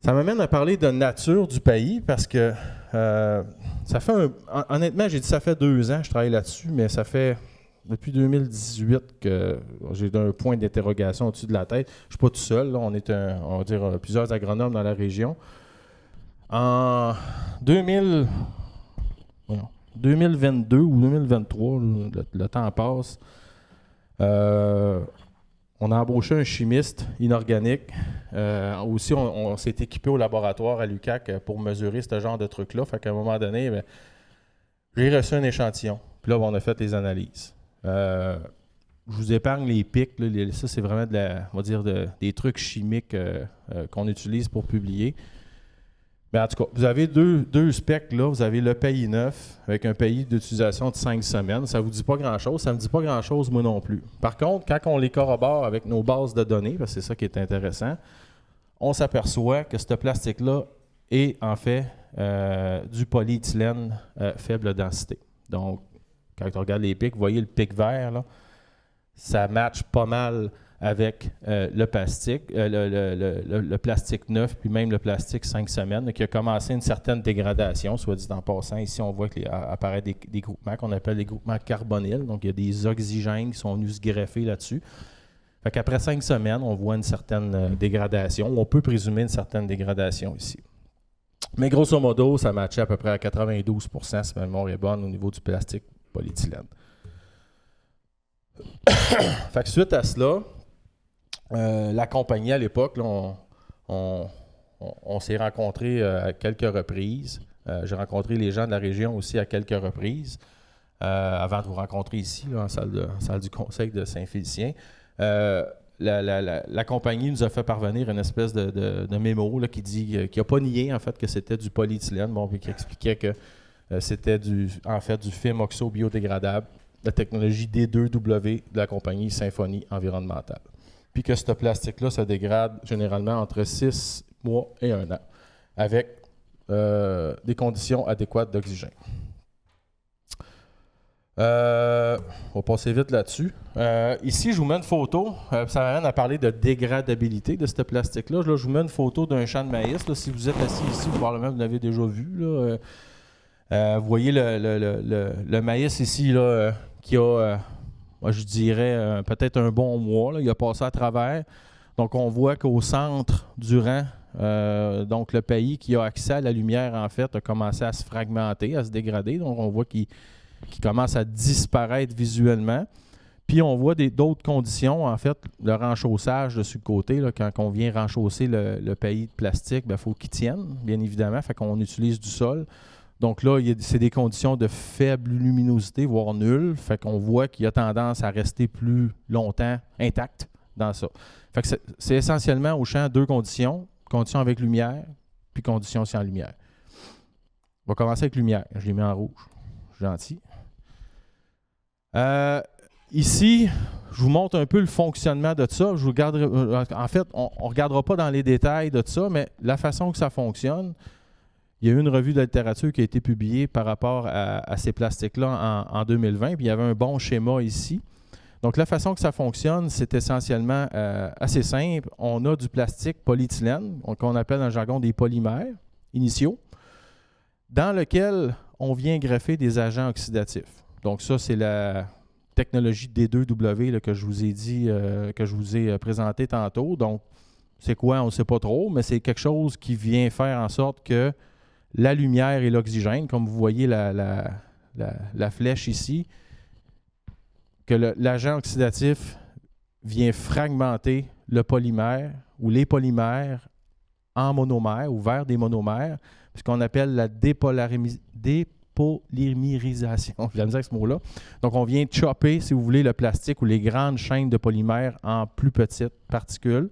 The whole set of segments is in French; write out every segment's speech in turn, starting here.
Ça m'amène à parler de nature du pays parce que ça fait honnêtement, j'ai dit ça fait 2 ans que je travaille là-dessus, mais ça fait depuis 2018 que j'ai un point d'interrogation au-dessus de la tête. Je ne suis pas tout seul, là. On est on va dire plusieurs agronomes dans la région. En 2022 ou 2023, le temps passe. On a embauché un chimiste inorganique. Aussi, on s'est équipé au laboratoire à l'UQAC pour mesurer ce genre de trucs-là. Fait qu'à un moment donné, j'ai reçu un échantillon. Puis là, on a fait les analyses. Je vous épargne les pics. Là, ça, c'est vraiment on va dire des trucs chimiques qu'on utilise pour publier. Mais en tout cas, vous avez deux specs là. Vous avez le pays neuf avec un pays d'utilisation de 5 semaines. Ça ne vous dit pas grand-chose. Ça ne me dit pas grand-chose, moi non plus. Par contre, quand on les corrobore avec nos bases de données, parce que c'est ça qui est intéressant, on s'aperçoit que ce plastique-là est en fait du polyéthylène faible densité. Donc, quand on regarde les pics, vous voyez le pic vert, là, ça matche pas mal avec le plastique, le plastique neuf, puis même le plastique 5 semaines, qui a commencé une certaine dégradation, soit dit en passant. Ici, on voit qu'il apparaît des groupements qu'on appelle les groupements carbonyles. Donc, il y a des oxygènes qui sont venus se greffer là-dessus. Fait qu'après 5 semaines, on voit une certaine dégradation. On peut présumer une certaine dégradation ici. Mais grosso modo, ça matchait à peu près à 92%, si ma mémoire est bonne, au niveau du plastique polyéthylène. Fait que suite à cela, la compagnie à l'époque, on s'est rencontrés à quelques reprises. J'ai rencontré les gens de la région aussi à quelques reprises, avant de vous rencontrer ici, là, en salle du conseil de Saint-Félicien. La compagnie nous a fait parvenir une espèce de mémo là, qui n'a pas nié en fait que c'était du polyéthylène, puis qui expliquait que c'était en fait du film oxo-biodégradable, la technologie D2W de la compagnie Symphonie Environnementale. Puis que ce plastique-là se dégrade généralement entre 6 mois et 1 an, avec des conditions adéquates d'oxygène. On va passer vite là-dessus. Ici, je vous mets une photo. Ça m'amène à parler de dégradabilité de ce plastique-là. Là, je vous mets une photo d'un champ de maïs. Là, si vous êtes assis ici, probablement vous l'avez déjà vu. Là. Vous voyez le maïs ici là, qui a, moi, je dirais, peut-être un bon mois. Là, il a passé à travers. Donc, on voit qu'au centre du rang, donc le pays qui a accès à la lumière, en fait, a commencé à se fragmenter, à se dégrader. Donc, on voit qu'il commence à disparaître visuellement. Puis, on voit d'autres conditions. En fait, le renchaussage de sur le côté, là, quand on vient renchausser le pays de plastique, il faut qu'il tienne, bien évidemment. Fait qu'on utilise du sol. Donc là, c'est des conditions de faible luminosité, voire nulle. Fait qu'on voit qu'il y a tendance à rester plus longtemps intact dans ça. Fait que c'est essentiellement au champ 2 conditions. Conditions avec lumière, puis conditions sans lumière. On va commencer avec lumière. Je l'ai mis en rouge. Gentil. Ici, je vous montre un peu le fonctionnement de ça. En fait, on ne regardera pas dans les détails de ça, mais la façon que ça fonctionne, il y a eu une revue de littérature qui a été publiée par rapport à ces plastiques-là en 2020, puis il y avait un bon schéma ici. Donc, la façon que ça fonctionne, c'est essentiellement assez simple. On a du plastique polyéthylène, qu'on appelle dans le jargon des polymères initiaux, dans lequel on vient greffer des agents oxydatifs. Donc, ça, c'est la technologie D2W là, que je vous ai dit, que je vous ai présenté tantôt. Donc, c'est quoi? On ne sait pas trop, mais c'est quelque chose qui vient faire en sorte que la lumière et l'oxygène, comme vous voyez la flèche ici, que l'agent oxydatif vient fragmenter le polymère ou les polymères en monomères ou vers des monomères, ce qu'on appelle la dépolymérisation. J'ai la misère avec ce mot-là. Donc, on vient chopper, si vous voulez, le plastique ou les grandes chaînes de polymères en plus petites particules.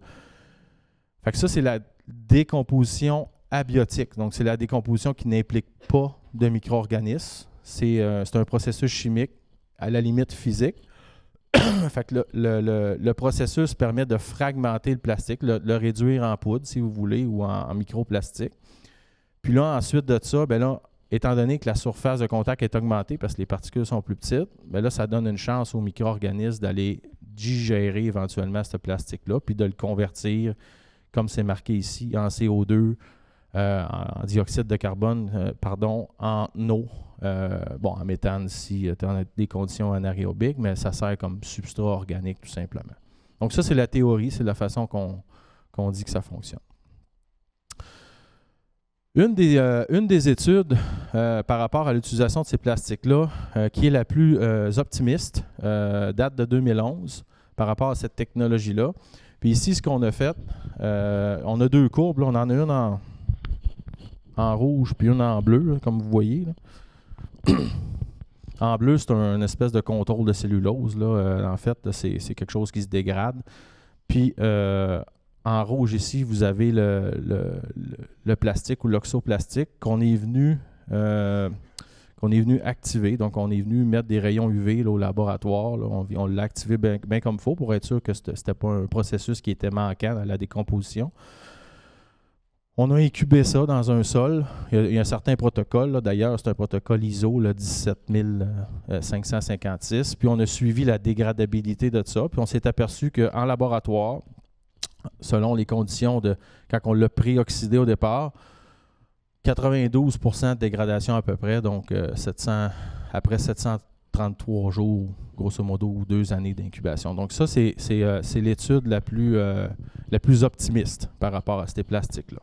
Fait que ça, c'est la décomposition abiotique. Donc, c'est la décomposition qui n'implique pas de micro-organismes. C'est un processus chimique, à la limite physique. Fait que le processus permet de fragmenter le plastique, le réduire en poudre, si vous voulez, ou en microplastique. Puis là, ensuite de ça, bien là, étant donné que la surface de contact est augmentée parce que les particules sont plus petites, bien là, ça donne une chance aux micro-organismes d'aller digérer éventuellement ce plastique-là, puis de le convertir comme c'est marqué ici, en CO2, en dioxyde de carbone, en eau, en méthane si tu as des conditions anaérobiques, mais ça sert comme substrat organique tout simplement. Donc ça, c'est la théorie, c'est la façon qu'on dit que ça fonctionne. Une des études par rapport à l'utilisation de ces plastiques-là, qui est la plus optimiste, date de 2011 par rapport à cette technologie-là. Puis ici, ce qu'on a fait, on a deux courbes. Là, on en a une en rouge puis une en bleu, là, comme vous voyez. Là. En bleu, c'est une espèce de contrôle de cellulose. Là. En fait, c'est quelque chose qui se dégrade. Puis en rouge ici, vous avez le plastique ou l'oxoplastique qu'on est venu activer. Donc, on est venu mettre des rayons UV là, au laboratoire. Là. On l'a activé bien comme il faut pour être sûr que ce n'était pas un processus qui était manquant dans la décomposition. On a incubé ça dans un sol. Il y a un certain protocole. D'ailleurs, c'est un protocole ISO, là, 17556. Puis, on a suivi la dégradabilité de ça. Puis, on s'est aperçu qu'en laboratoire, selon les conditions quand on l'a pré-oxydé au départ, 92% de dégradation à peu près, donc après 733 jours, grosso modo, ou 2 années d'incubation. Donc ça, c'est l'étude la plus optimiste par rapport à ces plastiques-là.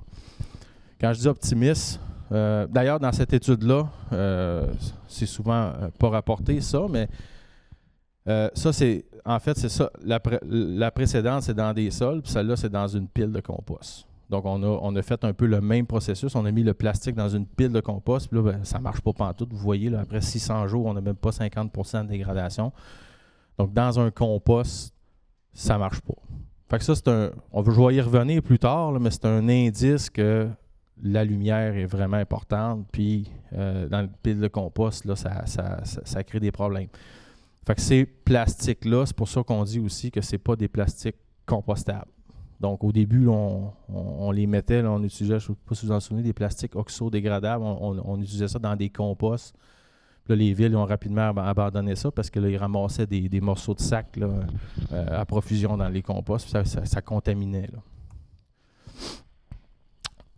Quand je dis optimiste, d'ailleurs, dans cette étude-là, c'est souvent pas rapporté ça, mais ça, en fait, c'est ça. La précédente, c'est dans des sols, puis celle-là, c'est dans une pile de compost. Donc, on a fait un peu le même processus. On a mis le plastique dans une pile de compost, puis là, ça ne marche pas pantoute. Vous voyez, là, après 600 jours, on n'a même pas 50% de dégradation. Donc, dans un compost, ça ne marche pas. Fait que ça, je vais y revenir plus tard, là, mais c'est un indice que la lumière est vraiment importante, puis dans une pile de compost, là, ça crée des problèmes. Fait que ces plastiques-là, c'est pour ça qu'on dit aussi que ce n'est pas des plastiques compostables. Donc, au début, on les mettait, là, on utilisait, je ne sais pas si vous en souvenez, des plastiques oxodégradables. On utilisait ça dans des composts. Puis là, les villes ont rapidement abandonné ça parce qu'ils ramassaient des morceaux de sac là, à profusion dans les composts. Ça contaminait.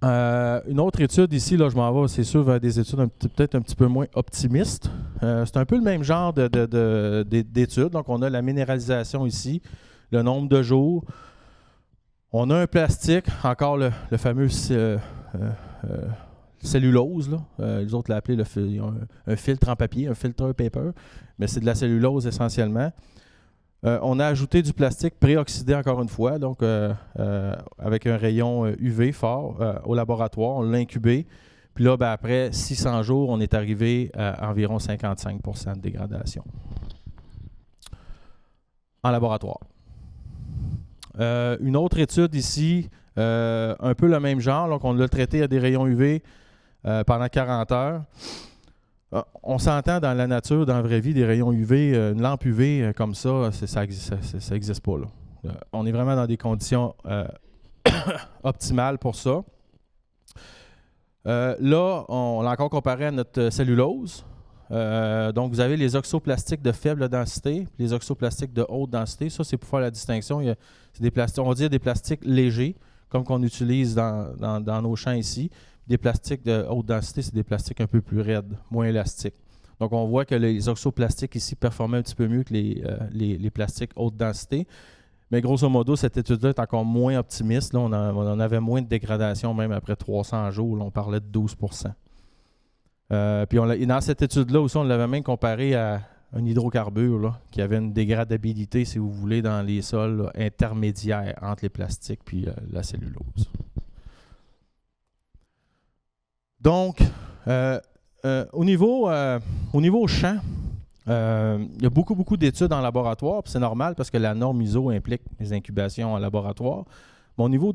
Là. Une autre étude ici, là, je m'en vais, c'est sûr, vers des études peut-être un petit peu moins optimistes. C'est un peu le même genre d'études. Donc, on a la minéralisation ici, le nombre de jours. On a un plastique, encore le fameux cellulose. Là. Les autres l'ont appelé un filtre en papier, un filter paper, mais c'est de la cellulose essentiellement. On a ajouté du plastique préoxydé encore une fois, donc avec un rayon UV fort au laboratoire. On l'a incubé. Puis là, après 600 jours, on est arrivé à environ 55% de dégradation en laboratoire. Une autre étude ici, un peu le même genre, donc on l'a traité à des rayons UV pendant 40 heures. On s'entend dans la nature, dans la vraie vie, des rayons UV, une lampe UV comme ça, ça n'existe pas. Là. On est vraiment dans des conditions optimales pour ça. Là, on l'a encore comparé à notre cellulose. Donc, vous avez les oxoplastiques de faible densité, les oxoplastiques de haute densité. Ça, c'est pour faire la distinction. C'est des plastiques, on va dire des plastiques légers, comme qu'on utilise dans nos champs ici. Des plastiques de haute densité, c'est des plastiques un peu plus raides, moins élastiques. Donc, on voit que les oxoplastiques ici performaient un petit peu mieux que les plastiques haute densité. Mais grosso modo, cette étude-là est encore moins optimiste. Là, on en avait moins de dégradation, même après 300 jours. Là, on parlait de 12%. Puis dans cette étude-là aussi, on l'avait même comparé à un hydrocarbure là, qui avait une dégradabilité, si vous voulez, dans les sols là, intermédiaires entre les plastiques puis la cellulose. Donc, au niveau champ, il y a beaucoup d'études en laboratoire, puis c'est normal parce que la norme ISO implique les incubations en laboratoire. Mais au niveau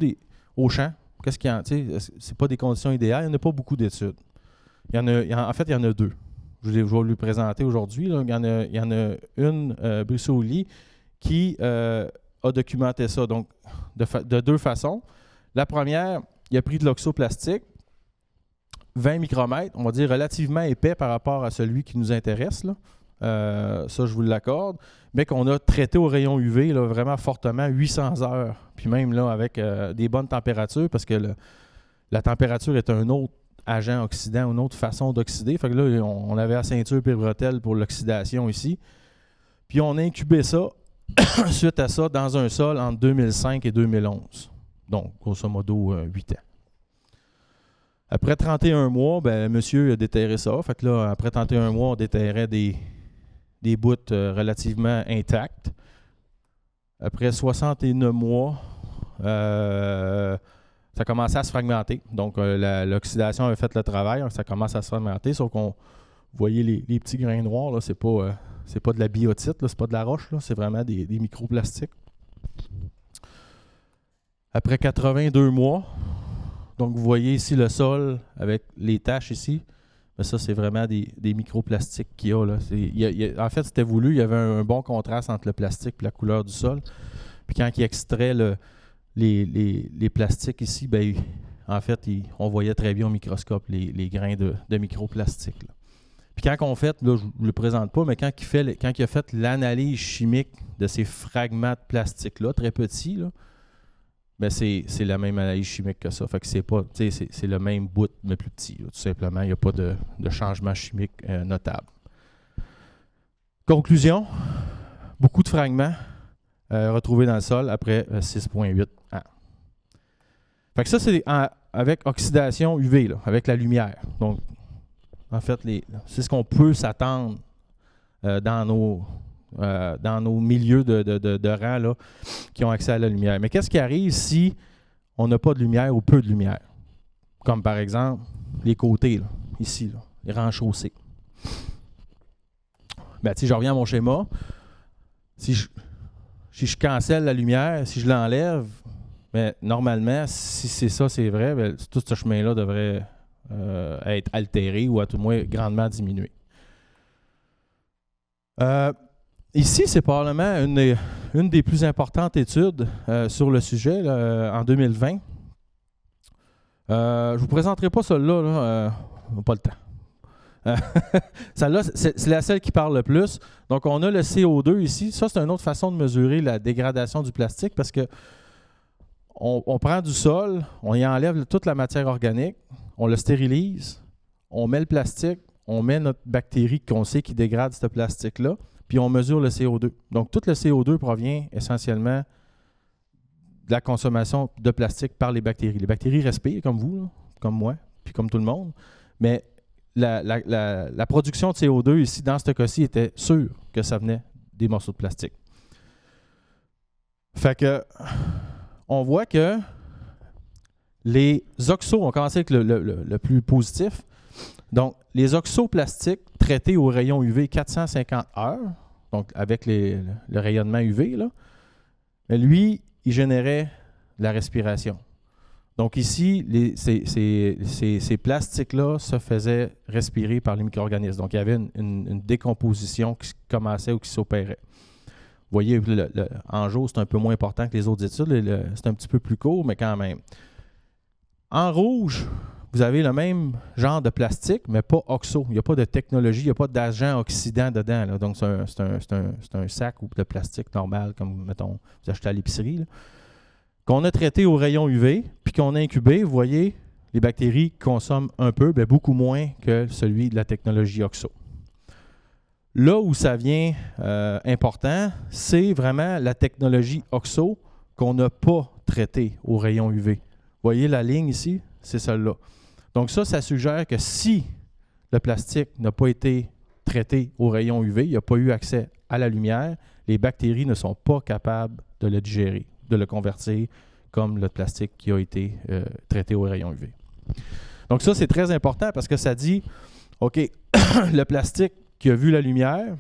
au champ, qu'est-ce qu'il y a? C'est pas des conditions idéales, il n'y en a pas beaucoup d'études. En fait, il y en a deux. Je vais lui présenter aujourd'hui. Il y en a une, Brissoli, qui a documenté ça donc, de deux façons. La première, il a pris de l'oxoplastique, 20 micromètres, on va dire relativement épais par rapport à celui qui nous intéresse, là, ça je vous l'accorde, mais qu'on a traité au rayon UV là, vraiment fortement 800 heures, puis même là avec des bonnes températures, parce que la température est un autre agent oxydant, une autre façon d'oxyder. Fait que là, on avait la ceinture et bretelle pour l'oxydation ici. Puis on a incubé ça, suite à ça, dans un sol entre 2005 et 2011. Donc, grosso modo, 8 ans. Après 31 mois, ben, monsieur a déterré ça. Fait que là, après 31 mois, on déterrait des bouts relativement intacts. Après 69 mois, ça commençait à se fragmenter. Donc, l'oxydation avait fait le travail. Ça commence à se fragmenter. Sauf qu'on, vous voyez les petits grains noirs, là, c'est pas de la biotite, c'est pas de la roche, c'est vraiment des microplastiques. Après 82 mois, donc vous voyez ici le sol avec les taches ici. Mais ça, c'est vraiment des microplastiques qu'il y a là. En fait, c'était voulu. Il y avait un bon contraste entre le plastique et la couleur du sol. Puis quand il extrait les plastiques ici, ben, en fait, on voyait très bien au microscope les grains de microplastiques. Là. Puis quand on fait, là, je ne vous le présente pas, mais quand il a fait l'analyse chimique de ces fragments de plastique-là, très petits, là, ben c'est la même analyse chimique que ça. Fait que c'est le même bout, mais plus petit. Là, tout simplement, il n'y a pas de changement chimique notable. Conclusion, beaucoup de fragments retrouvés dans le sol après 6,8 ans. Fait que ça, c'est avec oxydation UV, là, avec la lumière. Donc, en fait, c'est ce qu'on peut s'attendre dans nos milieux de rang là, qui ont accès à la lumière. Mais qu'est-ce qui arrive si on n'a pas de lumière ou peu de lumière? Comme par exemple les côtés, là, ici, là, les rangs chaussés. Ben, je reviens à mon schéma. Si je cancelle la lumière, si je l'enlève, ben, normalement, si c'est ça, c'est vrai, ben, tout ce chemin-là devrait être altéré ou à tout le moins grandement diminué. Ici, c'est probablement une des plus importantes études sur le sujet là, en 2020. Je ne vous présenterai pas celle-là, là, pas le temps. Celle-là, c'est la seule qui parle le plus. Donc, on a le CO2 ici. Ça, c'est une autre façon de mesurer la dégradation du plastique parce que on prend du sol, on y enlève toute la matière organique, on le stérilise, on met le plastique, on met notre bactérie qu'on sait qui dégrade ce plastique-là, puis on mesure le CO2. Donc, tout le CO2 provient essentiellement de la consommation de plastique par les bactéries. Les bactéries respirent comme vous, là, comme moi, puis comme tout le monde, mais la production de CO2 ici, dans ce cas-ci, était sûre que ça venait des morceaux de plastique. Fait que on voit que les oxos, on commence avec le plus positif. Donc, les oxoplastiques traités au rayon UV 450 heures, donc avec le rayonnement UV, là, lui, il générait de la respiration. Donc ici, ces plastiques-là se faisaient respirer par les micro-organismes. Donc, il y avait une décomposition qui commençait ou qui s'opérait. Vous voyez, en jaune, c'est un peu moins important que les autres études. C'est un petit peu plus court, mais quand même. En rouge, vous avez le même genre de plastique, mais pas oxo. Il n'y a pas de technologie, il n'y a pas d'agent oxydant dedans. Là. Donc, c'est un sac de plastique normal, comme, mettons, vous achetez à l'épicerie, là, qu'on a traité au rayon UV, puis qu'on a incubé. Vous voyez, les bactéries consomment un peu, mais beaucoup moins que celui de la technologie oxo. Là où ça vient important, c'est vraiment la technologie oxo qu'on n'a pas traitée au rayon UV. Vous voyez la ligne ici? C'est celle-là. Donc ça suggère que si le plastique n'a pas été traité au rayon UV, il n'a pas eu accès à la lumière, les bactéries ne sont pas capables de le digérer, de le convertir comme le plastique qui a été traité au rayon UV. Donc ça, c'est très important parce que ça dit, OK, le plastique qui a vu la lumière,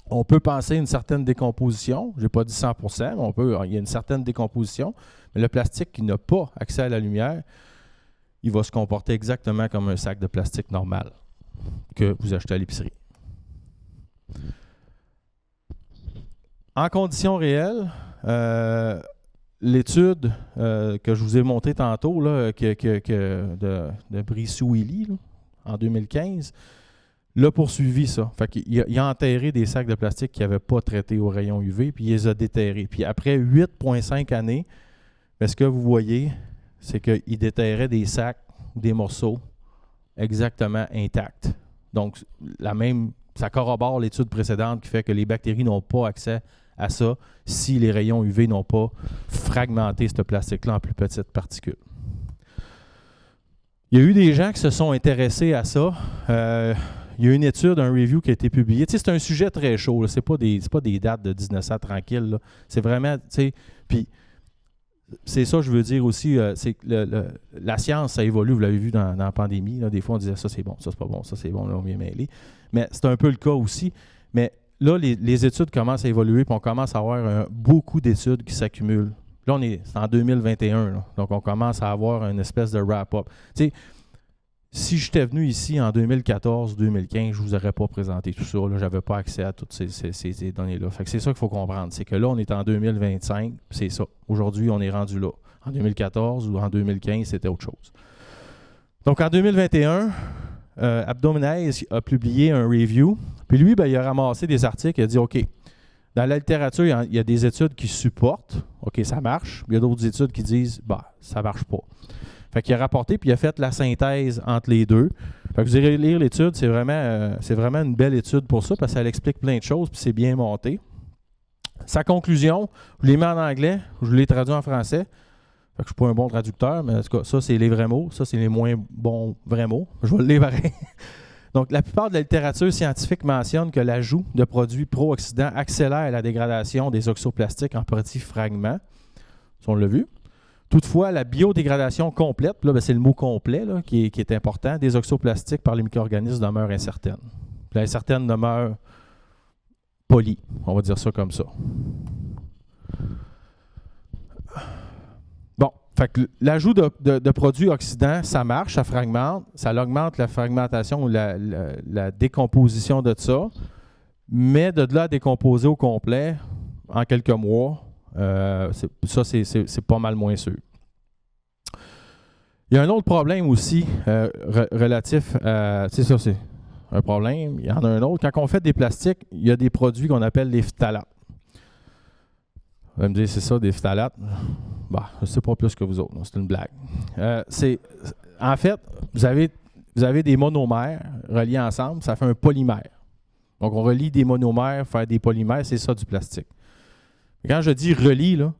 on peut penser à une certaine décomposition. Je n'ai pas dit 100%, mais il y a une certaine décomposition. Mais le plastique qui n'a pas accès à la lumière, il va se comporter exactement comme un sac de plastique normal que vous achetez à l'épicerie. En conditions réelles, l'étude que je vous ai montrée tantôt, là, de Brissou-Willy, en 2015, l'a poursuivi, ça. Fait qu'il a enterré des sacs de plastique qu'il n'avait pas traités au rayon UV, puis il les a déterrés. Puis après 8,5 années, ce que vous voyez, c'est qu'il déterrait des sacs, des morceaux exactement intacts. Donc, ça corrobore l'étude précédente qui fait que les bactéries n'ont pas accès à ça si les rayons UV n'ont pas fragmenté ce plastique-là en plus petites particules. Il y a eu des gens qui se sont intéressés à ça. Il y a une étude, un review qui a été publié. C'est un sujet très chaud. Ce n'est pas des dates de 1900 tranquilles. C'est vraiment... Puis, c'est ça, je veux dire aussi, c'est que la science, ça évolue, vous l'avez vu dans la pandémie. Là, des fois, on disait ça, c'est bon, ça, c'est pas bon, ça, c'est bon, là, on vient mêler. Mais c'est un peu le cas aussi. Mais là, les études commencent à évoluer, puis on commence à avoir beaucoup d'études qui s'accumulent. Là, c'est en 2021, là, donc on commence à avoir une espèce de wrap-up. Tu sais, si j'étais venu ici en 2014-2015, je ne vous aurais pas présenté tout ça. Je n'avais pas accès à toutes ces données-là. Fait que c'est ça qu'il faut comprendre. C'est que là, on est en 2025, c'est ça. Aujourd'hui, on est rendu là. En 2014 ou en 2015, c'était autre chose. Donc, en 2021, Abdominaise a publié un review. Puis lui, il a ramassé des articles. Il a dit, OK, dans la littérature, il y a des études qui supportent. OK, ça marche. Il y a d'autres études qui disent, ça ne marche pas. Fait qu'il a rapporté, puis il a fait la synthèse entre les deux. Fait que vous irez lire l'étude, c'est vraiment une belle étude pour ça, parce qu'elle explique plein de choses, puis c'est bien monté. Sa conclusion, je l'ai mis en anglais, je l'ai traduit en français. Fait que je ne suis pas un bon traducteur, mais en tout cas, ça, c'est les vrais mots. Ça, c'est les moins bons vrais mots. Je vais le lire pareil. Donc, la plupart de la littérature scientifique mentionne que l'ajout de produits pro-oxydants accélère la dégradation des oxoplastiques en petits fragments. Ça, on l'a vu. Toutefois, la biodégradation complète, là, c'est le mot complet là, qui est important, des oxoplastiques par les micro-organismes demeure incertaine. Puis l'incertaine demeure polie, on va dire ça comme ça. Bon, fait que l'ajout de produits oxydants, ça marche, ça fragmente, ça augmente la fragmentation ou la décomposition de ça, mais de là à décomposer au complet en quelques mois, c'est pas mal moins sûr. Il y a un autre problème aussi relatif à... C'est ça, c'est un problème. Il y en a un autre. Quand on fait des plastiques, il y a des produits qu'on appelle les phtalates. Vous allez me dire, c'est ça, des phtalates? Je ne sais pas plus que vous autres. C'est une blague. En fait, vous avez des monomères reliés ensemble. Ça fait un polymère. Donc, on relie des monomères, faire des polymères. C'est ça du plastique. Quand je dis relie, là,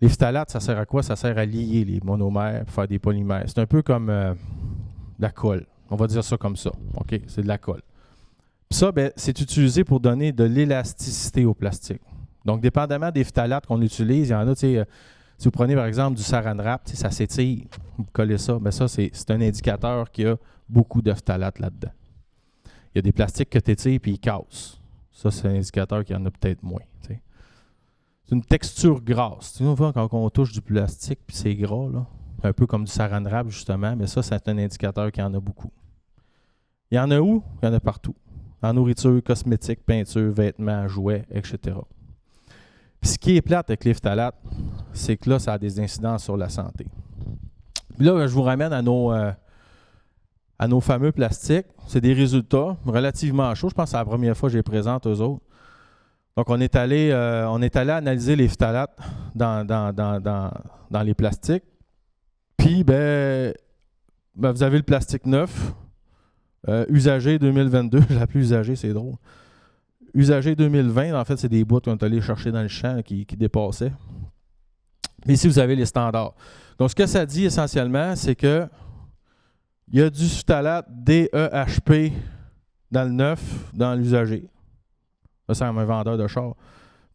les phtalates, ça sert à quoi? Ça sert à lier les monomères pour faire des polymères. C'est un peu comme la colle. On va dire ça comme ça. OK? C'est de la colle. Puis ça, c'est utilisé pour donner de l'élasticité au plastique. Donc, dépendamment des phtalates qu'on utilise, il y en a, si vous prenez par exemple du saran wrap, ça s'étire, vous collez ça, ça, c'est un indicateur qu'il y a beaucoup de phtalates là-dedans. Il y a des plastiques que tu étires puis ils cassent. Ça, c'est un indicateur qu'il y en a peut-être moins. T'sais. C'est une texture grasse. Tu vois, quand on touche du plastique, puis c'est gras, là, un peu comme du saran wrap, justement, mais ça, c'est un indicateur qu'il y en a beaucoup. Il y en a où? Il y en a partout. En nourriture, cosmétique, peinture, vêtements, jouets, etc. Puis ce qui est plate avec les phtalates, c'est que là, ça a des incidences sur la santé. Puis là, je vous ramène à nos fameux plastiques. C'est des résultats relativement chauds. Je pense que c'est la première fois que je les présente aux autres. Donc, on est allé analyser les phtalates dans les plastiques. Puis, vous avez le plastique neuf, usagé 2022. Je l'ai appelé usagé, c'est drôle. Usagé 2020, en fait, c'est des bouts qu'on est allé chercher dans le champ qui dépassaient. Mais ici, vous avez les standards. Donc, ce que ça dit essentiellement, c'est que il y a du phtalate DEHP dans le neuf, dans l'usager. Ça, c'est un vendeur de char.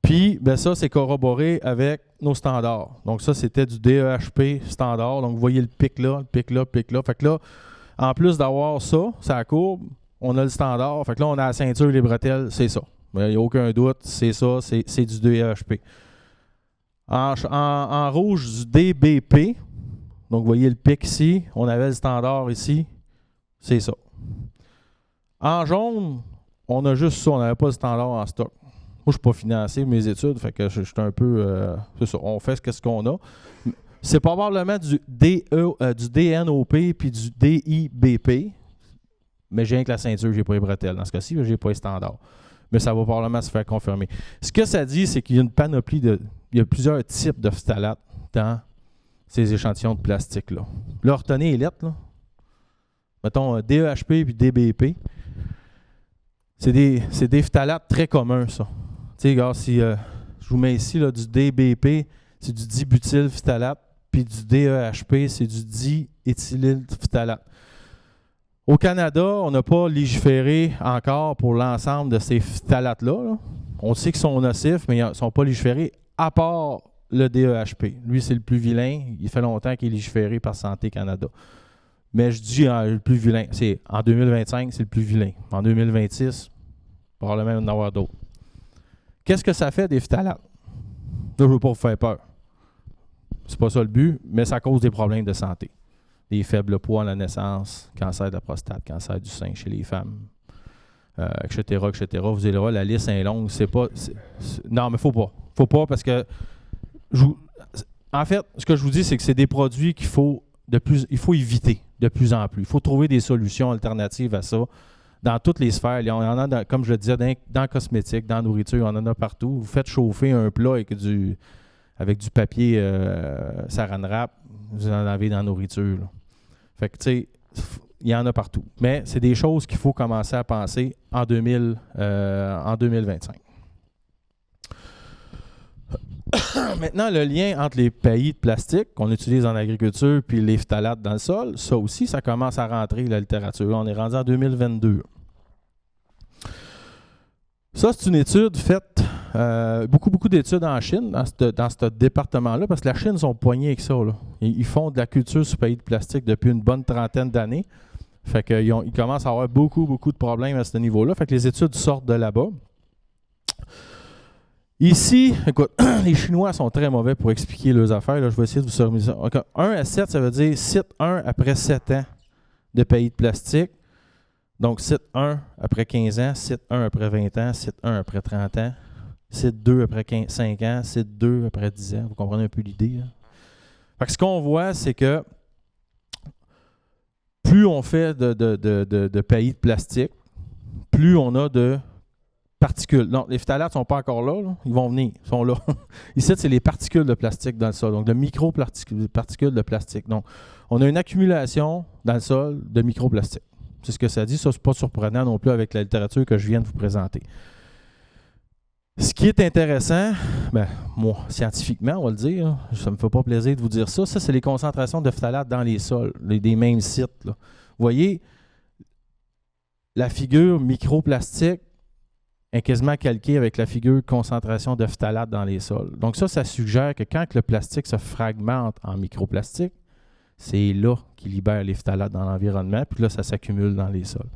Puis, ça, c'est corroboré avec nos standards. Donc, ça, c'était du DEHP standard. Donc, vous voyez le pic là, le pic là, le pic là. Fait que là, en plus d'avoir ça, la courbe, on a le standard. Fait que là, on a la ceinture, les bretelles, c'est ça. Il n'y a aucun doute, c'est ça, c'est du DEHP. En rouge, du DBP. Donc, vous voyez le pic ici. On avait le standard ici. C'est ça. En jaune, on a juste ça. On n'avait pas le standard en stock. Moi, je ne suis pas financé mes études. Fait que je suis un peu... c'est ça. On fait ce qu'on a. C'est probablement du DNOP puis du DIBP. mais j'ai rien que la ceinture, j'ai pas les bretelles. Dans ce cas-ci, j'ai pas les standards. Mais ça va probablement se faire confirmer. Ce que ça dit, c'est qu'il y a une panoplie il y a plusieurs types de phtalates dans ces échantillons de plastique-là. Là, retenez les lettres, là. Mettons DEHP et DBP. C'est des phtalates très communs, ça. Tu sais, regarde, si je vous mets ici là, du DBP, c'est du dibutylphtalate, puis du DEHP, c'est du diéthylylphtalate. Au Canada, on n'a pas légiféré encore pour l'ensemble de ces phtalates-là. Là. On sait qu'ils sont nocifs, mais ils ne sont pas légiférés, à part le DEHP. Lui, c'est le plus vilain. Il fait longtemps qu'il est légiféré par Santé Canada. Mais je dis le plus vilain. C'est en 2025, c'est le plus vilain. En 2026, probablement en avoir d'autres. Qu'est-ce que ça fait des phtalates? Là, je ne veux pas vous faire peur. C'est pas ça le but, mais ça cause des problèmes de santé. Des faibles poids à la naissance, cancer de la prostate, cancer du sein chez les femmes, etc., etc. Vous allez voir, la liste est longue. Non, mais il ne faut pas. Il ne faut pas parce que... En fait, ce que je vous dis, c'est que c'est des produits qu'il faut éviter de plus en plus. Il faut trouver des solutions alternatives à ça dans toutes les sphères. Il y en a, comme je le disais, dans le cosmétique, dans la nourriture, on en a partout. Vous faites chauffer un plat avec du papier saran wrap, vous en avez dans la nourriture. Là. Fait que, tu sais, il y en a partout. Mais c'est des choses qu'il faut commencer à penser en 2025. Maintenant, le lien entre les paillis de plastique qu'on utilise en agriculture puis les phtalates dans le sol, ça aussi, ça commence à rentrer la littérature. On est rendu en 2022. Ça, c'est une étude faite, beaucoup d'études en Chine, dans ce département-là, parce que la Chine sont poignés avec ça. Là. Ils font de la culture sur paillis de plastique depuis une bonne trentaine d'années. Fait qu'ils commencent à avoir beaucoup de problèmes à ce niveau-là. Fait que les études sortent de là-bas. Ici, écoute, les Chinois sont très mauvais pour expliquer leurs affaires. Là, je vais essayer de vous sortir ça. Okay. 1 à 7, ça veut dire site 1 après 7 ans de paillis de plastique. Donc, site 1 après 15 ans, site 1 après 20 ans, site 1 après 30 ans, site 2 après 5 ans, site 2 après 10 ans. Vous comprenez un peu l'idée? Hein? Fait que ce qu'on voit, c'est que plus on fait de paillis de plastique, plus on a de particules. Non, les phtalates ne sont pas encore là, là. Ils vont venir, ils sont là. Ici, c'est les particules de plastique dans le sol, donc de microparticules de plastique. Donc, on a une accumulation dans le sol de microplastiques. C'est ce que ça dit. Ça, ce n'est pas surprenant non plus avec la littérature que je viens de vous présenter. Ce qui est intéressant, moi, scientifiquement, on va le dire, ça ne me fait pas plaisir de vous dire ça, c'est les concentrations de phtalates dans les sols, des mêmes sites. Là. Vous voyez, la figure microplastique est quasiment calquée avec la figure concentration de phtalates dans les sols. Donc ça suggère que quand le plastique se fragmente en microplastique, c'est là qu'il libère les phtalates dans l'environnement, puis là, ça s'accumule dans les sols.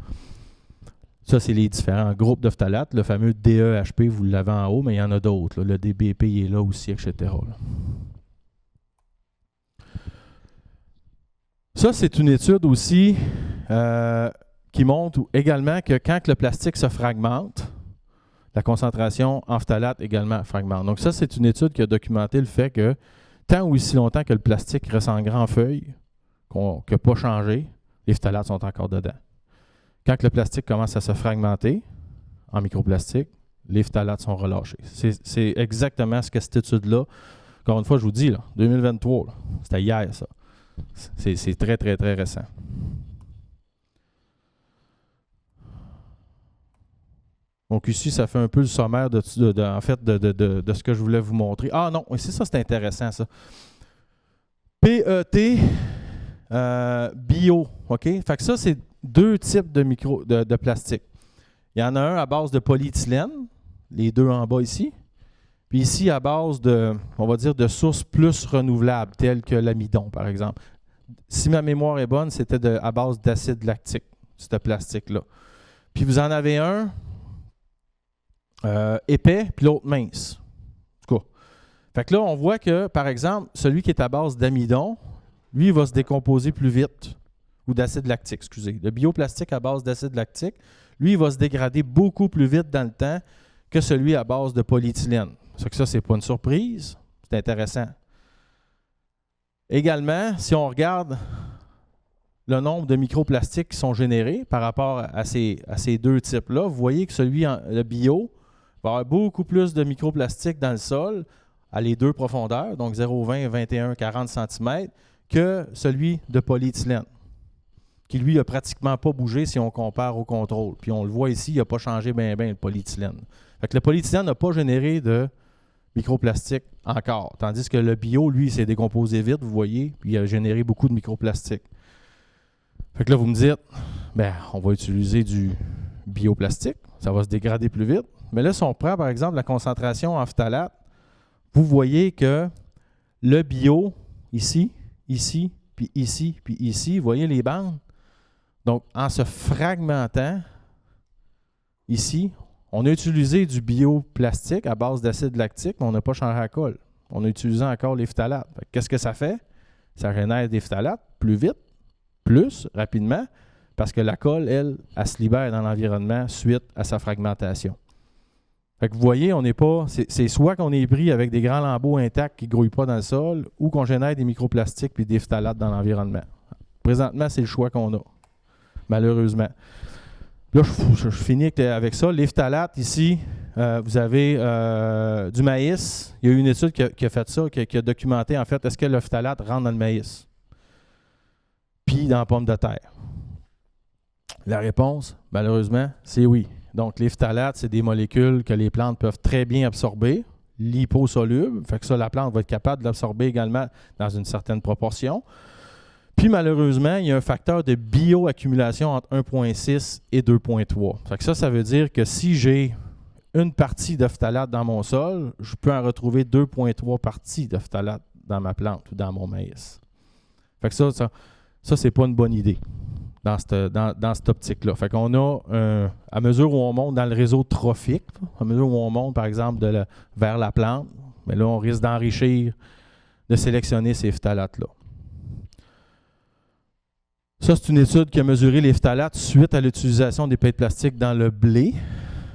Ça, c'est les différents groupes de phtalates. Le fameux DEHP, vous l'avez en haut, mais il y en a d'autres. Le DBP, il est là aussi, etc. Là. Ça, c'est une étude aussi qui montre également que quand le plastique se fragmente, la concentration en phtalates également fragmente. Donc ça, c'est une étude qui a documenté le fait que tant ou aussi longtemps que le plastique reste en grand feuille, qu'il n'a pas changé, les phtalates sont encore dedans. Quand le plastique commence à se fragmenter en microplastique, les phtalates sont relâchés. C'est exactement ce que cette étude-là, encore une fois, je vous dis, là, 2023, c'était hier ça. C'est très, très, très récent. Donc ici, ça fait un peu le sommaire en fait, de ce que je voulais vous montrer. Ah non, ici, ça c'est intéressant ça. PET bio, OK? Fait que ça, c'est deux types de plastique. Il y en a un à base de polyéthylène, les deux en bas ici, puis ici à base on va dire, de sources plus renouvelables, telles que l'amidon, par exemple. Si ma mémoire est bonne, c'était à base d'acide lactique, ce plastique-là. Puis vous en avez un épais, puis l'autre mince. En tout cas. Fait que là, on voit que, par exemple, celui qui est à base d'amidon, lui, il va se décomposer plus vite, ou d'acide lactique, excusez. Le bioplastique à base d'acide lactique, lui, il va se dégrader beaucoup plus vite dans le temps que celui à base de polyéthylène. Ça, c'est pas une surprise, c'est intéressant. Également, si on regarde le nombre de microplastiques qui sont générés par rapport à ces deux types-là, vous voyez que le bio va avoir beaucoup plus de microplastiques dans le sol à les deux profondeurs, donc 0,20, 21, 40 cm, que celui de polyéthylène, qui lui n'a pratiquement pas bougé si on compare au contrôle. Puis on le voit ici, il n'a pas changé bien le polyéthylène. Fait que le polyéthylène n'a pas généré de microplastiques encore, tandis que le bio, lui, s'est décomposé vite, vous voyez, puis il a généré beaucoup de microplastiques. Fait que là, vous me dites, ben, on va utiliser du bioplastique, ça va se dégrader plus vite. Mais là, si on prend, par exemple, la concentration en phtalate, vous voyez que le bio, ici, puis ici, vous voyez les bandes? Donc, en se fragmentant, ici, on a utilisé du bioplastique à base d'acide lactique, mais on n'a pas changé la colle. On a utilisé encore les phtalates. Qu'est-ce que ça fait? Ça génère des phtalates plus vite, plus rapidement, parce que la colle, elle se libère dans l'environnement suite à sa fragmentation. Fait que vous voyez, on n'est pas. C'est soit qu'on est pris avec des grands lambeaux intacts qui ne grouillent pas dans le sol, ou qu'on génère des microplastiques puis des phtalates dans l'environnement. Présentement, c'est le choix qu'on a, malheureusement. Là, je finis avec ça. Les phtalates, ici, vous avez du maïs. Il y a eu une étude qui a fait ça, qui a documenté, en fait, est-ce que le phtalate rentre dans le maïs? Puis dans la pomme de terre. La réponse, malheureusement, c'est oui. Donc, les phtalates, c'est des molécules que les plantes peuvent très bien absorber, liposolubles. Fait que ça, la plante va être capable de l'absorber également dans une certaine proportion. Puis, malheureusement, il y a un facteur de bioaccumulation entre 1,6 et 2,3. Fait que ça veut dire que si j'ai une partie de phtalate dans mon sol, je peux en retrouver 2,3 parties de phtalate dans ma plante ou dans mon maïs. Fait que ça c'est pas une bonne idée dans cette optique-là. Fait qu'on a, à mesure où on monte dans le réseau trophique, à mesure où on monte, par exemple, vers la plante, mais là, on risque d'enrichir, de sélectionner ces phtalates-là. Ça, c'est une étude qui a mesuré les phtalates suite à l'utilisation des pets de plastique dans le blé.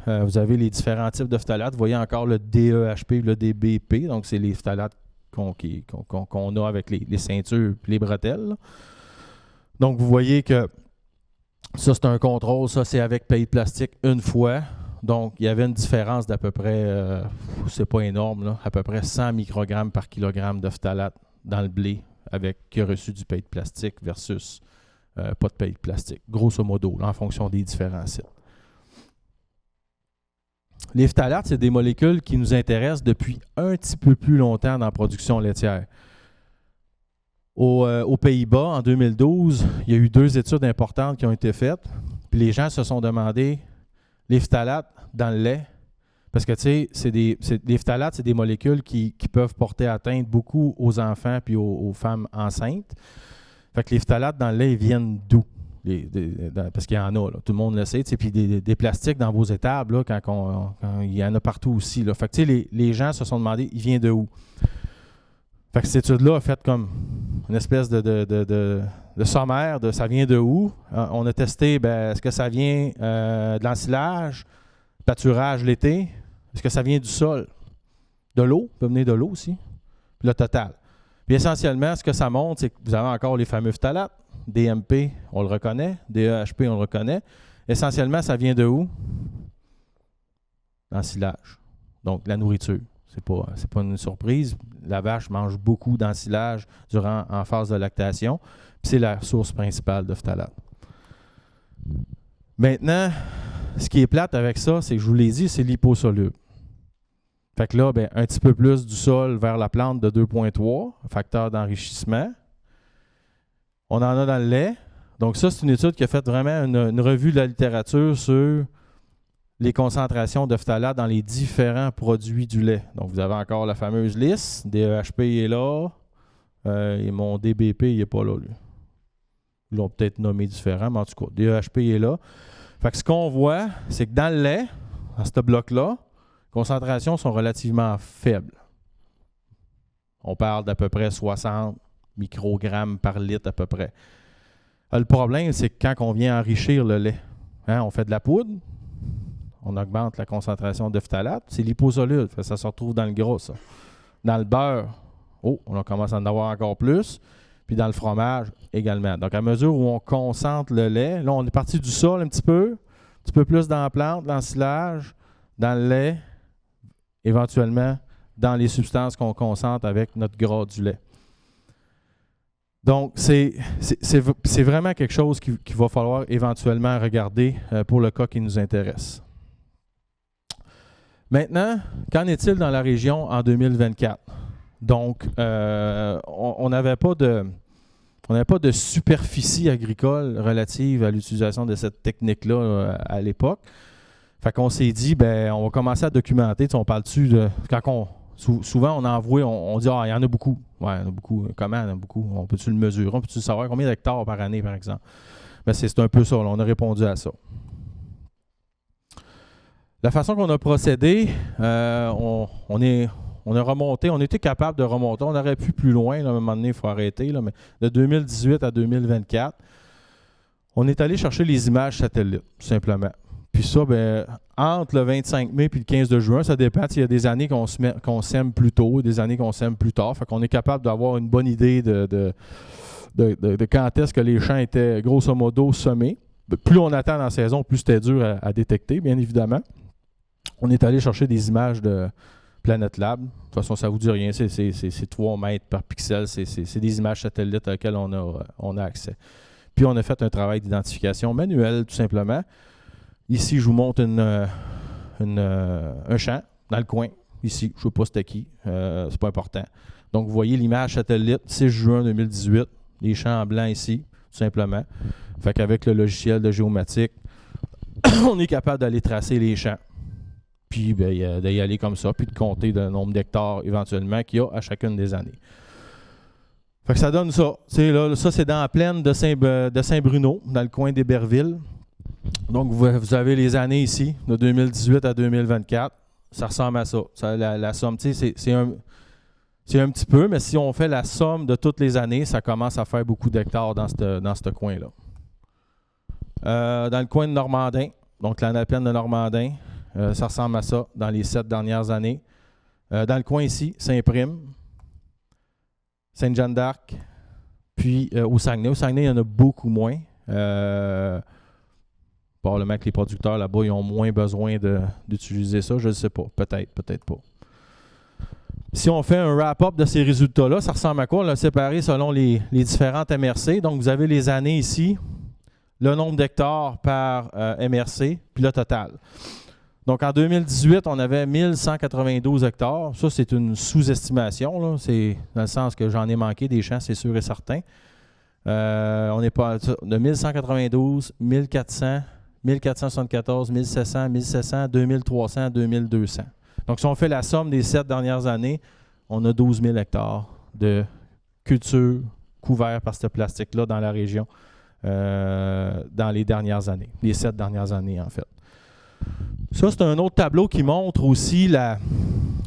Vous avez les différents types de phtalates. Vous voyez encore le DEHP et le DBP. Donc, c'est les phtalates qu'on a avec les ceintures et les bretelles, là. Donc, vous voyez que ça, c'est un contrôle. Ça, c'est avec pays de plastique une fois. Donc, il y avait une différence d'à peu près, c'est pas énorme, là, à peu près 100 microgrammes par kilogramme de phtalate dans le blé qui a reçu du pays de plastique versus pas de pays de plastique, grosso modo, là, en fonction des différents sites. Les phtalates, c'est des molécules qui nous intéressent depuis un petit peu plus longtemps dans la production laitière. Aux Pays-Bas, en 2012, il y a eu 2 études importantes qui ont été faites. Puis les gens se sont demandé, les phtalates dans le lait, parce que tu sais, les phtalates, c'est des molécules qui peuvent porter atteinte beaucoup aux enfants puis aux femmes enceintes. Fait que les phtalates dans le lait, ils viennent d'où? Parce qu'il y en a, là, tout le monde le sait. Puis des plastiques dans vos étables, là, quand il y en a partout aussi. Là. Fait que les gens se sont demandé, il vient de où? Fait que cette étude-là a fait comme une espèce de sommaire de ça vient de où. On a testé, est-ce que ça vient de l'ensilage, pâturage l'été? Est-ce que ça vient du sol? De l'eau? Ça peut venir de l'eau aussi. Puis le total. Puis essentiellement, ce que ça montre, c'est que vous avez encore les fameux phtalates. DMP, on le reconnaît. DEHP, on le reconnaît. Essentiellement, ça vient de où? L'ensilage. Donc, la nourriture. C'est pas une surprise. La vache mange beaucoup d'ensilage en phase de lactation. Puis c'est la source principale de phtalate. Maintenant, ce qui est plate avec ça, c'est que je vous l'ai dit, c'est liposoluble. Fait que là, un petit peu plus du sol vers la plante de 2,3, facteur d'enrichissement. On en a dans le lait. Donc ça, c'est une étude qui a fait vraiment une revue de la littérature sur les concentrations de phtalate dans les différents produits du lait. Donc, vous avez encore la fameuse liste. DEHP est là. Et mon DBP, il n'est pas là, lui. Ils l'ont peut-être nommé différent, mais en tout cas, DEHP est là. Fait que ce qu'on voit, c'est que dans le lait, dans ce bloc-là, les concentrations sont relativement faibles. On parle d'à peu près 60 microgrammes par litre à peu près. Le problème, c'est que quand on vient enrichir le lait, on fait de la poudre, on augmente la concentration de phtalate, c'est liposoluble, ça se retrouve dans le gras, ça. Dans le beurre, on commence à en avoir encore plus. puis dans le fromage également. Donc, à mesure où on concentre le lait, là, on est parti du sol un petit peu plus dans la plante, dans l'ensilage, dans le lait, éventuellement dans les substances qu'on concentre avec notre gras du lait. Donc, c'est vraiment quelque chose qu'il va falloir éventuellement regarder pour le cas qui nous intéresse. Maintenant, qu'en est-il dans la région en 2024? Donc, on n'avait pas de superficie agricole relative à l'utilisation de cette technique-là à l'époque. Fait qu'on s'est dit, ben, on va commencer à documenter. Tu sais, on parle dessus de. Souvent, on envoie, on dit, ah, il y en a beaucoup. Ouais, il y en a beaucoup. Comment il y en a beaucoup? On peut-tu le mesurer? On peut-tu savoir combien d'hectares par année, par exemple? Ben, c'est un peu ça. Là, on a répondu à ça. La façon qu'on a procédé, on a remonté, on était capable de remonter. On aurait pu plus loin, là, à un moment donné, il faut arrêter, là, mais de 2018 à 2024, on est allé chercher les images satellites, tout simplement. Puis ça, ben, entre le 25 mai et le 15 de juin, ça dépend. Il y a des années qu'on sème plus tôt, des années qu'on sème plus tard. Fait qu'on est capable d'avoir une bonne idée de quand est-ce que les champs étaient grosso modo semés. Plus on attend dans la saison, plus c'était dur à détecter, bien évidemment. On est allé chercher des images de Planet Lab. De toute façon, ça ne vous dit rien. C'est 3 mètres par pixel. C'est des images satellites auxquelles on a accès. Puis on a fait un travail d'identification manuel, tout simplement. Ici, je vous montre un champ dans le coin. Ici, je ne sais pas c'était qui. C'est pas important. Donc, vous voyez l'image satellite, 6 juin 2018. Les champs en blanc ici, tout simplement. Fait qu'avec le logiciel de géomatique, on est capable d'aller tracer les champs. Puis ben, d'y aller comme ça, puis de compter le nombre d'hectares éventuellement qu'il y a à chacune des années. Fait que ça donne ça. Là, ça, c'est dans la plaine de Saint-Bruno, dans le coin d'Héberville. Donc, vous avez les années ici, de 2018 à 2024. Ça ressemble à ça. La somme, tu sais, c'est un petit peu, mais si on fait la somme de toutes les années, ça commence à faire beaucoup d'hectares dans ce coin-là. Dans le coin de Normandin, donc la plaine de Normandin, ça ressemble à ça dans les 7 dernières années. Dans le coin ici, Saint-Prime, Sainte-Jeanne-d'Arc, puis au Saguenay. Au Saguenay, il y en a beaucoup moins. Probablement que les producteurs là-bas, ils ont moins besoin d'utiliser ça. Je ne sais pas. Peut-être pas. Si on fait un wrap-up de ces résultats-là, ça ressemble à quoi? On l'a séparé selon les différentes MRC. Donc, vous avez les années ici, le nombre d'hectares par MRC, puis le total. Donc, en 2018, on avait 1192 hectares. Ça, c'est une sous-estimation. C'est dans le sens que j'en ai manqué des champs, c'est sûr et certain. On est pas de 1192, 1400, 1474, 1700, 1700, 2300, 2200. Donc, si on fait la somme des 7 dernières années, on a 12 000 hectares de culture couverts par ce plastique-là dans la région dans les dernières années, les 7 dernières années, en fait. Ça, c'est un autre tableau qui montre aussi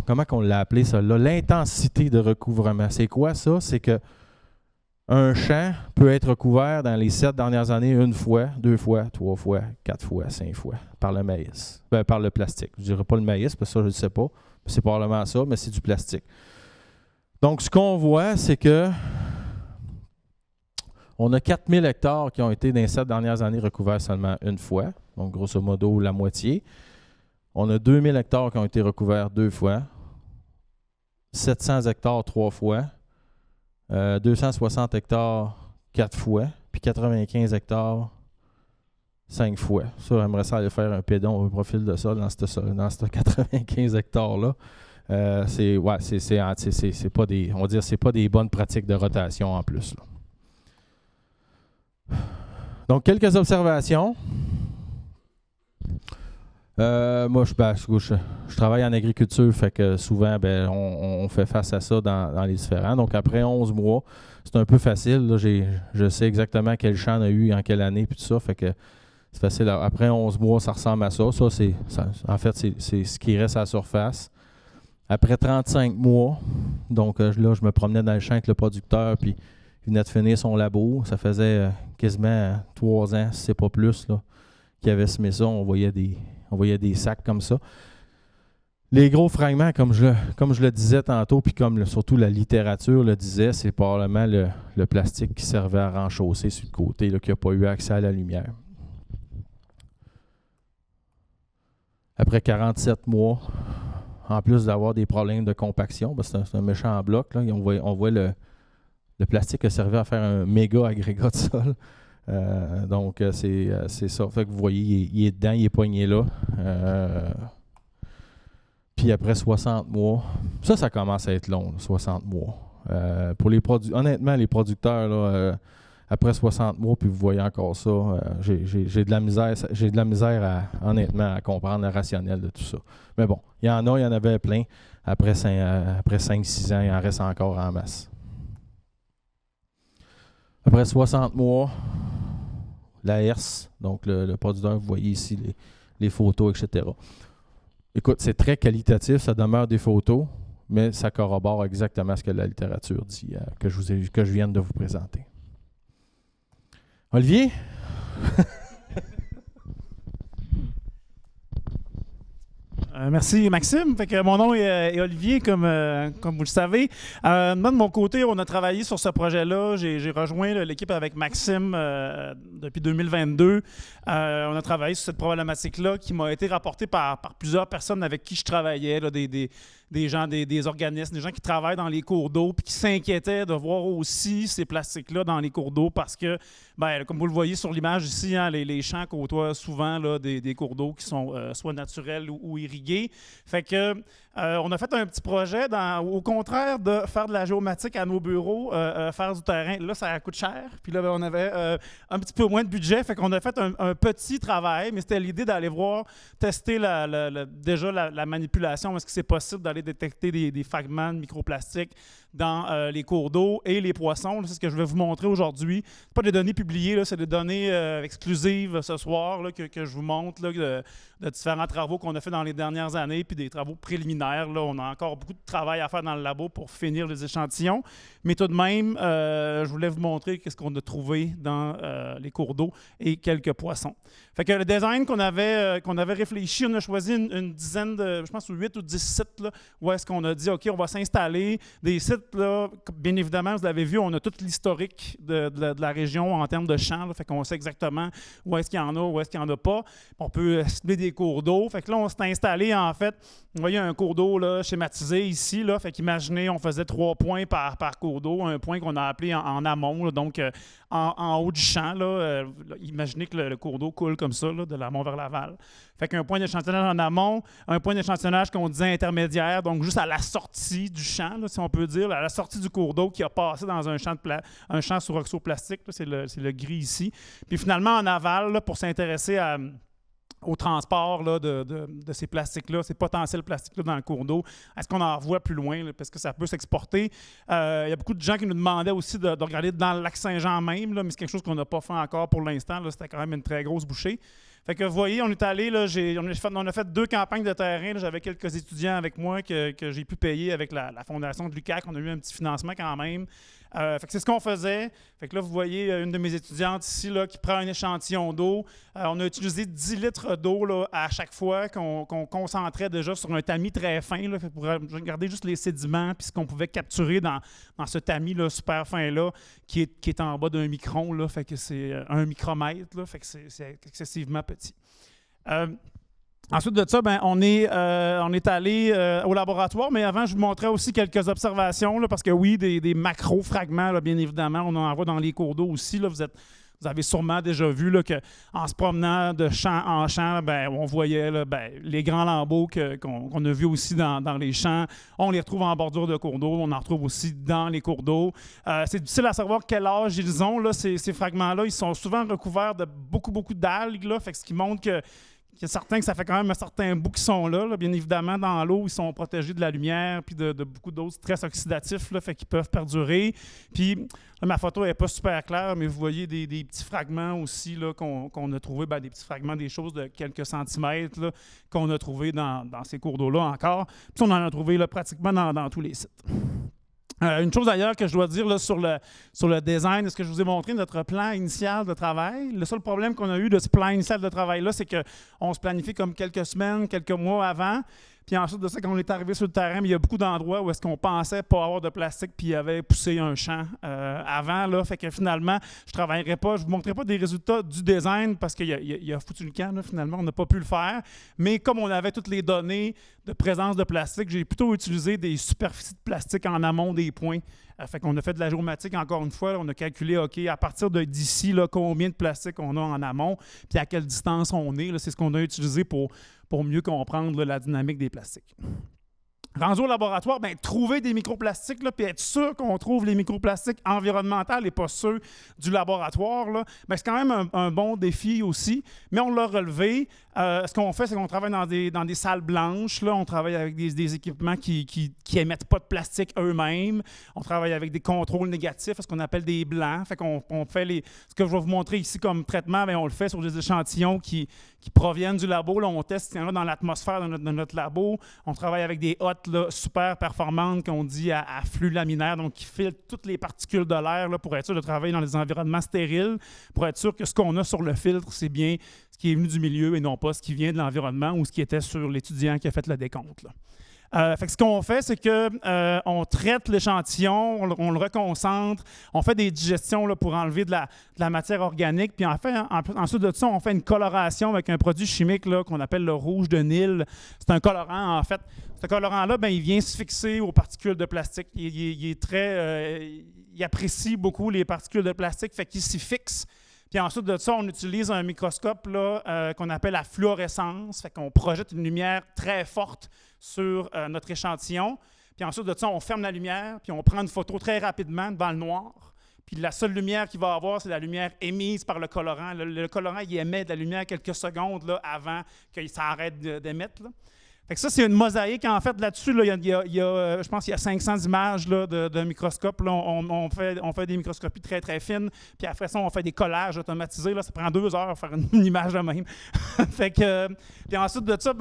comment on l'a appelé ça, l'intensité de recouvrement. C'est quoi ça? C'est que un champ peut être recouvert dans les 7 dernières années 1 fois, 2 fois, 3 fois, 4 fois, 5 fois par le maïs. Par le plastique. Je ne dirais pas le maïs, parce que ça, je ne sais pas. C'est probablement ça, mais c'est du plastique. Donc, ce qu'on voit, c'est que on a 4000 hectares qui ont été dans les 7 dernières années recouverts seulement 1 fois. Donc, grosso modo, la moitié. On a 2000 hectares qui ont été recouverts 2 fois. 700 hectares 3 fois. 260 hectares 4 fois, puis 95 hectares 5 fois. Ça, j'aimerais ça aller faire un pédon au profil de ça dans ce 95 hectares-là. C'est pas des, on va dire, c'est pas des bonnes pratiques de rotation en plus, là. Donc, quelques observations. Moi, je travaille en agriculture, fait que souvent, on fait face à ça dans les différents. Donc, après 11 mois, c'est un peu facile. Là, je sais exactement quel champ on a eu en quelle année, puis tout ça, fait que c'est facile. Après 11 mois, ça ressemble à ça. En fait, c'est ce qui reste à la surface. Après 35 mois, donc là, je me promenais dans le champ avec le producteur, puis il venait de finir son labo. Ça faisait quasiment 3 ans, si c'est pas plus, là, qu'il avait semé ça. On voyait des sacs comme ça. Les gros fragments, comme je le disais tantôt, puis comme surtout la littérature le disait, c'est probablement le plastique qui servait à renchausser sur le côté, là, qui n'a pas eu accès à la lumière. Après 47 mois, en plus d'avoir des problèmes de compaction, parce que c'est un méchant bloc, là, on voit le plastique a servi à faire un méga agrégat de sol. Donc, c'est ça. Fait que vous voyez, il est dedans, il est poigné là. Puis après 60 mois, ça commence à être long, là, 60 mois. Pour les honnêtement, les producteurs, là, après 60 mois, puis vous voyez encore ça, j'ai de la misère, honnêtement, à comprendre le rationnel de tout ça. Mais bon, il y en avait plein. Après 5-6 ans, il en reste encore en masse. Après 60 mois, la herse, donc le producteur, vous voyez ici les photos, etc. Écoute, c'est très qualitatif, ça demeure des photos, mais ça corrobore exactement ce que la littérature dit, que je viens de vous présenter. Olivier? Merci Maxime. Fait que mon nom est Olivier, comme vous le savez. Moi, de mon côté, on a travaillé sur ce projet-là. J'ai rejoint l'équipe avec Maxime depuis 2022. On a travaillé sur cette problématique-là qui m'a été rapportée par plusieurs personnes avec qui je travaillais, là, des gens, des organismes, des gens qui travaillent dans les cours d'eau puis qui s'inquiétaient de voir aussi ces plastiques-là dans les cours d'eau parce que, comme vous le voyez sur l'image ici, hein, les champs côtoient souvent là, des cours d'eau qui sont soit naturels ou irrigués. Fait que on a fait un petit projet, au contraire de faire de la géomatique à nos bureaux, faire du terrain. Là, ça coûte cher. Puis là, on avait un petit peu moins de budget. Fait qu'on a fait un petit travail, mais c'était l'idée d'aller tester déjà la manipulation. Est-ce que c'est possible d'aller détecter des fragments de microplastiques dans les cours d'eau et les poissons? C'est ce que je vais vous montrer aujourd'hui. Ce n'est pas des données publiées, là, c'est des données exclusives ce soir là, que je vous montre là, de différents travaux qu'on a fait dans les dernières années, puis des travaux préliminaires. Là, on a encore beaucoup de travail à faire dans le labo pour finir les échantillons. Mais tout de même, je voulais vous montrer ce qu'on a trouvé dans les cours d'eau et quelques poissons. Fait que le design qu'on avait réfléchi, on a choisi une dizaine je pense 8 ou 10 sites là, où est-ce qu'on a dit, OK, on va s'installer. Des sites, là, bien évidemment, vous l'avez vu, on a tout l'historique de la région en termes de champs. Là, fait qu'on sait exactement où est-ce qu'il y en a, où est-ce qu'il n'y en a pas. On peut cibler des cours d'eau. Fait que là, on s'est installé, en fait, vous voyez un cours d'eau là, schématisé ici. Là, fait qu'imaginez, on faisait 3 points par cours d'eau, un point qu'on a appelé en amont, là, donc en haut du champ. Là, imaginez que le cours d'eau coule comme ça, là, de l'amont vers l'aval. Fait qu'un point d'échantillonnage en amont, un point d'échantillonnage qu'on disait intermédiaire, donc juste à la sortie du champ, là, si on peut dire, à la sortie du cours d'eau qui a passé dans un champ sur oxoplastique, c'est le gris ici. Puis finalement, en aval, là, pour s'intéresser au transport là, de ces plastiques-là, ces potentiels plastiques-là dans le cours d'eau. Est-ce qu'on en revoit plus loin, là, parce que ça peut s'exporter? Il y a beaucoup de gens qui nous demandaient aussi de regarder dans le lac Saint-Jean même, là, mais c'est quelque chose qu'on n'a pas fait encore pour l'instant. C'était quand même une très grosse bouchée. Fait que vous voyez, on est allé, là, on a fait 2 campagnes de terrain. J'avais quelques étudiants avec moi que j'ai pu payer avec la fondation de l'UQAC. On a eu un petit financement quand même. Fait que c'est ce qu'on faisait. Fait que là, vous voyez une de mes étudiantes ici là, qui prend un échantillon d'eau. On a utilisé 10 litres d'eau là, à chaque fois qu'on concentrait déjà sur un tamis très fin là, pour regarder juste les sédiments puis ce qu'on pouvait capturer dans ce tamis là, super fin-là qui est en bas d'1 micron. Là, fait que c'est 1 micromètre. Là, fait que c'est excessivement petit. Ensuite de ça, on est allé au laboratoire, mais avant, je vous montrais aussi quelques observations, là, parce que oui, des macro-fragments, là, bien évidemment, on en voit dans les cours d'eau aussi. Là, vous avez sûrement déjà vu là, qu'en se promenant de champ en champ, on voyait là, les grands lambeaux qu'on a vus aussi dans les champs. On les retrouve en bordure de cours d'eau, on en retrouve aussi dans les cours d'eau. C'est difficile à savoir quel âge ils ont, là, ces fragments-là. Ils sont souvent recouverts de beaucoup, beaucoup d'algues, là, fait que ce qui montre que il y a certains que ça fait quand même un certain bout qui sont là. Bien évidemment, dans l'eau, ils sont protégés de la lumière puis de beaucoup d'autres stress oxydatifs, là, fait qu'ils peuvent perdurer. Puis, là, ma photo n'est pas super claire, mais vous voyez des petits fragments aussi là, qu'on a trouvés, des petits fragments, des choses de quelques centimètres là, qu'on a trouvés dans ces cours d'eau-là encore. Puis, on en a trouvé là, pratiquement dans tous les sites. Une chose d'ailleurs que je dois dire là, sur le design de ce que je vous ai montré, notre plan initial de travail. Le seul problème qu'on a eu de ce plan initial de travail-là, c'est qu'on se planifie comme quelques semaines, quelques mois avant. Puis ensuite de ça, quand on est arrivé sur le terrain, il y a beaucoup d'endroits où est-ce qu'on pensait pas avoir de plastique, puis il y avait poussé un champ avant. Là, fait que finalement, je travaillerai pas, je vous montrerai pas des résultats du design parce qu'il a foutu le camp, là, finalement, on n'a pas pu le faire. Mais comme on avait toutes les données de présence de plastique, j'ai plutôt utilisé des superficies de plastique en amont des points. Fait qu'on a fait de la géomatique encore une fois. Là, on a calculé, OK, à partir d'ici, combien de plastique on a en amont, puis à quelle distance on est. Là, c'est ce qu'on a utilisé pour mieux comprendre là, la dynamique des plastiques. Rendu au laboratoire, trouver des microplastiques, puis être sûr qu'on trouve les microplastiques environnementaux et pas ceux du laboratoire, là, c'est quand même un bon défi aussi. Mais on l'a relevé. Ce qu'on fait, c'est qu'on travaille dans des salles blanches. Là, on travaille avec des équipements qui émettent pas de plastique eux-mêmes. On travaille avec des contrôles négatifs, ce qu'on appelle des blancs. Fait qu'on fait ce que je vais vous montrer ici comme traitement, on le fait sur des échantillons qui proviennent du labo. Là, on teste ce qu'il y en a dans l'atmosphère de notre labo. On travaille avec des hottes là, super performantes qu'on dit à flux laminaire, donc qui filtrent toutes les particules de l'air là, pour être sûr de travailler dans des environnements stériles, pour être sûr que ce qu'on a sur le filtre, c'est bien ce qui est venu du milieu et non pas ce qui vient de l'environnement ou ce qui était sur l'étudiant qui a fait le décompte. Là. Fait que ce qu'on fait, c'est qu'on traite l'échantillon, on le reconcentre, on fait des digestions là, pour enlever de la matière organique, puis ensuite de ça, on fait une coloration avec un produit chimique là, qu'on appelle le rouge de Nil. C'est un colorant, en fait. Ce colorant-là, il vient se fixer aux particules de plastique. Il est très... il apprécie beaucoup les particules de plastique, fait qu'il s'y fixe. Puis ensuite de ça, on utilise un microscope là, qu'on appelle la fluorescence. Fait qu'on projette une lumière très forte sur notre échantillon. Puis ensuite de ça, on ferme la lumière, puis on prend une photo très rapidement devant le noir. Puis la seule lumière qu'il va avoir, c'est la lumière émise par le colorant. Le colorant, il émet de la lumière quelques secondes là, avant qu'il s'arrête d'émettre. Là. Fait que ça, c'est une mosaïque. En fait, là-dessus, là, je pense qu'il y a 500 images là, de microscopes. Là, on fait des microscopies très, très fines. Puis après ça, on fait des collages automatisés. Là, ça prend 2 heures faire une image de même. Fait que, puis ensuite de ça,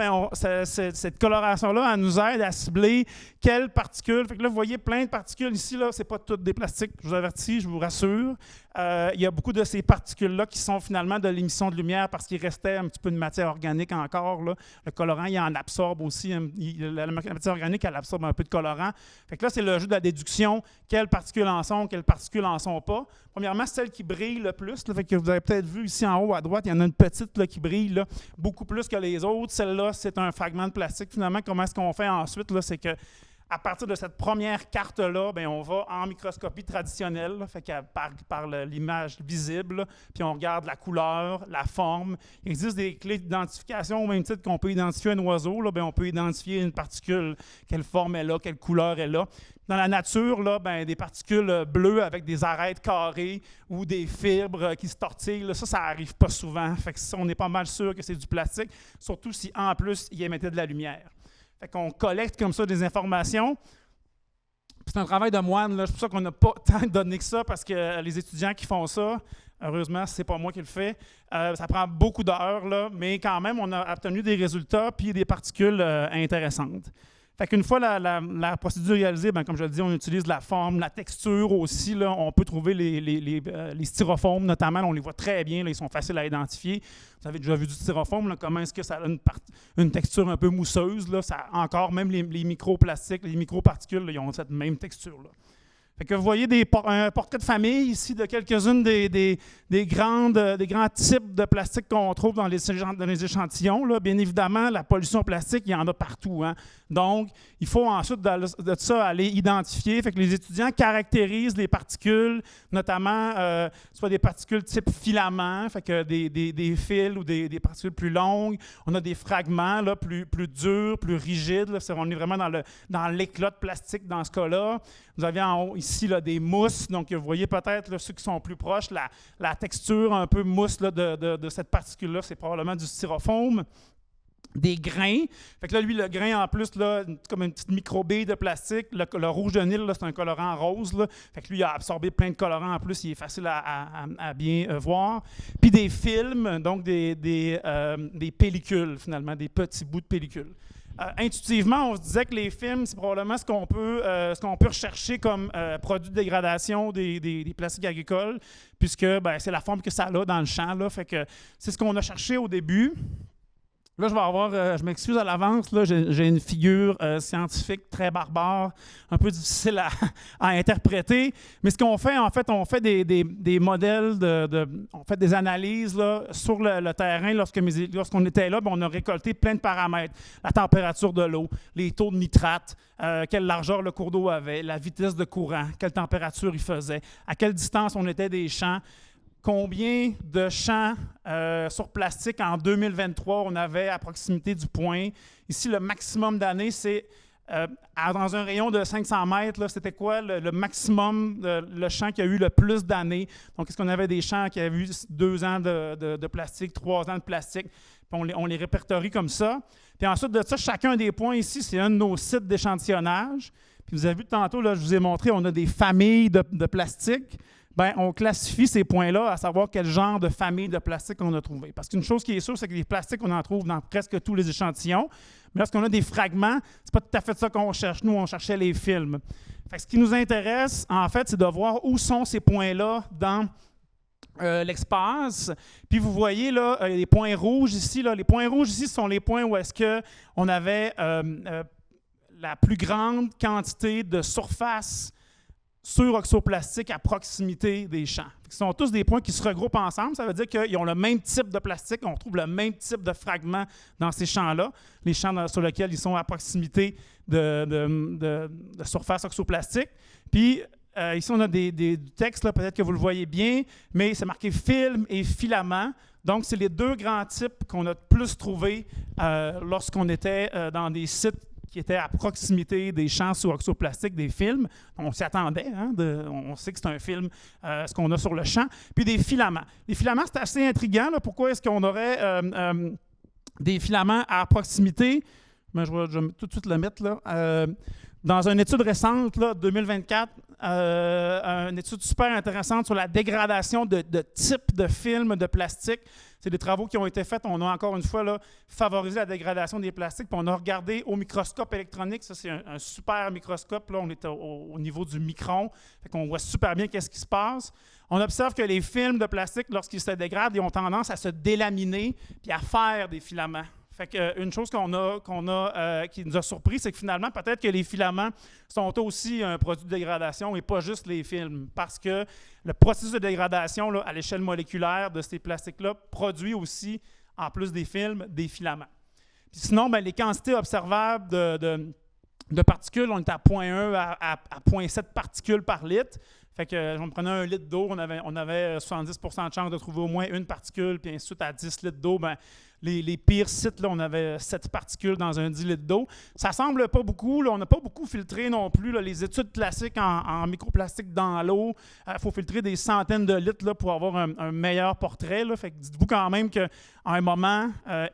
cette coloration-là, elle nous aide à cibler quelles particules. Fait que là, vous voyez plein de particules ici. Ce n'est pas toutes des plastiques, je vous avertis, je vous rassure. Il y a beaucoup de ces particules-là qui sont finalement de l'émission de lumière parce qu'il restait un petit peu de matière organique encore. Là. Le colorant, il en absorbe aussi. La matière organique, elle absorbe un peu de colorant. Fait que là, c'est le jeu de la déduction. Quelles particules en sont, quelles particules en sont pas. Premièrement, celle qui brille le plus. Là, fait que vous avez peut-être vu ici en haut à droite, il y en a une petite là, qui brille là, beaucoup plus que les autres. Celle-là, c'est un fragment de plastique. Finalement, comment est-ce qu'on fait ensuite? Là, c'est que à partir de cette première carte-là, on va en microscopie traditionnelle, là, fait que par l'image visible, là, puis on regarde la couleur, la forme. Il existe des clés d'identification au même titre qu'on peut identifier un oiseau. Là, on peut identifier une particule, quelle forme elle a, quelle couleur elle a. Dans la nature, là, des particules bleues avec des arêtes carrées ou des fibres qui se tortillent, là, ça n'arrive pas souvent. Fait que ça, on est pas mal sûr que c'est du plastique, surtout si en plus il émettait de la lumière. Fait qu'on collecte comme ça des informations. C'est un travail de moine. C'est pour ça qu'on n'a pas tant donné que ça, parce que les étudiants qui font ça, heureusement, ce n'est pas moi qui le fais, ça prend beaucoup d'heures, là, mais quand même, on a obtenu des résultats puis des particules intéressantes. Fait qu'une fois la procédure réalisée, comme je le dis, on utilise la forme, la texture aussi. Là, on peut trouver les styrofoams, notamment. Là, on les voit très bien. Là, ils sont faciles à identifier. Vous avez déjà vu du styrofoam. Là, comment est-ce que ça a une texture un peu mousseuse? Là, ça, encore, même les microplastiques, les microparticules, là, ils ont cette même texture-là. Fait que vous voyez un portrait de famille ici de quelques-unes des grands types de plastique qu'on trouve dans les échantillons. Là. Bien évidemment, la pollution plastique, il y en a partout. Hein. Donc, il faut ensuite de ça aller identifier. Fait que les étudiants caractérisent les particules, notamment soit des particules type filament, fait que des fils ou des particules plus longues. On a des fragments là, plus durs, plus rigides. Là. On est vraiment dans l'éclat de plastique dans ce cas-là. Vous avez en haut ici là, des mousses, donc vous voyez peut-être là, ceux qui sont plus proches, la texture un peu mousse là, de cette particule-là, c'est probablement du styrofoam. Des grains. Fait que là, lui, le grain, en plus, là, comme une petite microbille de plastique. Le rouge de Nil, c'est un colorant rose. Là. Fait que lui, il a absorbé plein de colorants. En plus, il est facile à bien voir. Puis des films, donc des pellicules, finalement, des petits bouts de pellicules. Intuitivement, on se disait que les films, c'est probablement ce qu'on peut rechercher comme produit de dégradation des plastiques agricoles, puisque c'est la forme que ça a dans le champ. Là, fait que c'est ce qu'on a cherché au début. Là, je m'excuse à l'avance, là, j'ai une figure scientifique très barbare, un peu difficile à interpréter. Mais ce qu'on fait, en fait, on fait des modèles, on fait des analyses là, sur le terrain. Lorsqu'on était là, on a récolté plein de paramètres. La température de l'eau, les taux de nitrate, quelle largeur le cours d'eau avait, la vitesse de courant, quelle température il faisait, à quelle distance on était des champs. Combien de champs sur plastique en 2023 on avait à proximité du point. Ici, le maximum d'années, c'est dans un rayon de 500 mètres, là, c'était quoi le maximum, le champ qui a eu le plus d'années. Donc, est-ce qu'on avait des champs qui avaient eu 2 ans de plastique, 3 ans de plastique? Puis on les répertorie comme ça. Puis ensuite de ça, chacun des points ici, c'est un de nos sites d'échantillonnage. Puis vous avez vu tantôt, là, je vous ai montré, on a des familles de plastique. Bien, on classifie ces points-là à savoir quel genre de famille de plastique on a trouvé. Parce qu'une chose qui est sûre, c'est que les plastiques, on en trouve dans presque tous les échantillons. Mais lorsqu'on a des fragments, c'est pas tout à fait ça qu'on cherche. Nous, on cherchait les films. Fait que ce qui nous intéresse, en fait, c'est de voir où sont ces points-là dans l'espace. Puis vous voyez là, les points rouges ici. Là, les points rouges ici sont les points où est-ce qu'on avait la plus grande quantité de surface sur oxoplastique à proximité des champs. Ce sont tous des points qui se regroupent ensemble. Ça veut dire qu'ils ont le même type de plastique. On trouve le même type de fragments dans ces champs-là, les champs sur lesquels ils sont à proximité de surface oxoplastique. Puis, ici, on a du texte, peut-être que vous le voyez bien, mais c'est marqué film et filament. Donc, c'est les 2 grands types qu'on a plus trouvés lorsqu'on était dans des sites qui étaient à proximité des champs sous oxoplastique, des films. On s'y attendait, hein, on sait que c'est un film, ce qu'on a sur le champ. Puis des filaments. Les filaments, c'est assez intriguant. Là. Pourquoi est-ce qu'on aurait des filaments à proximité? Mais je vais tout de suite le mettre là. Dans une étude récente, là, 2024, une étude super intéressante sur la dégradation de types de films de plastique. C'est des travaux qui ont été faits. On a encore une fois là, favorisé la dégradation des plastiques. Puis on a regardé au microscope électronique. Ça, c'est un super microscope. Là, on est au niveau du micron. Fait qu'on voit super bien qu'est-ce qui se passe. On observe que les films de plastique, lorsqu'ils se dégradent, ils ont tendance à se délaminer puis à faire des filaments. Fait qu'une chose qui nous a surpris, c'est que finalement, peut-être que les filaments sont aussi un produit de dégradation et pas juste les films. Parce que le processus de dégradation là, à l'échelle moléculaire de ces plastiques-là produit aussi, en plus des films, des filaments. Puis sinon, bien, les quantités observables de particules, on est à 0,1 à 0,7 particules par litre. Fait que on prenait 1 litre d'eau, on avait 70 % de chance de trouver au moins une particule, puis ainsi de suite à 10 litres d'eau, bien, les pires sites, là, on avait 7 particules dans un 10 litres d'eau. Ça semble pas beaucoup, là, on n'a pas beaucoup filtré non plus. Là, les études classiques en microplastique dans l'eau, il faut filtrer des centaines de litres là, pour avoir un meilleur portrait. Là. Fait que dites-vous quand même qu'à un moment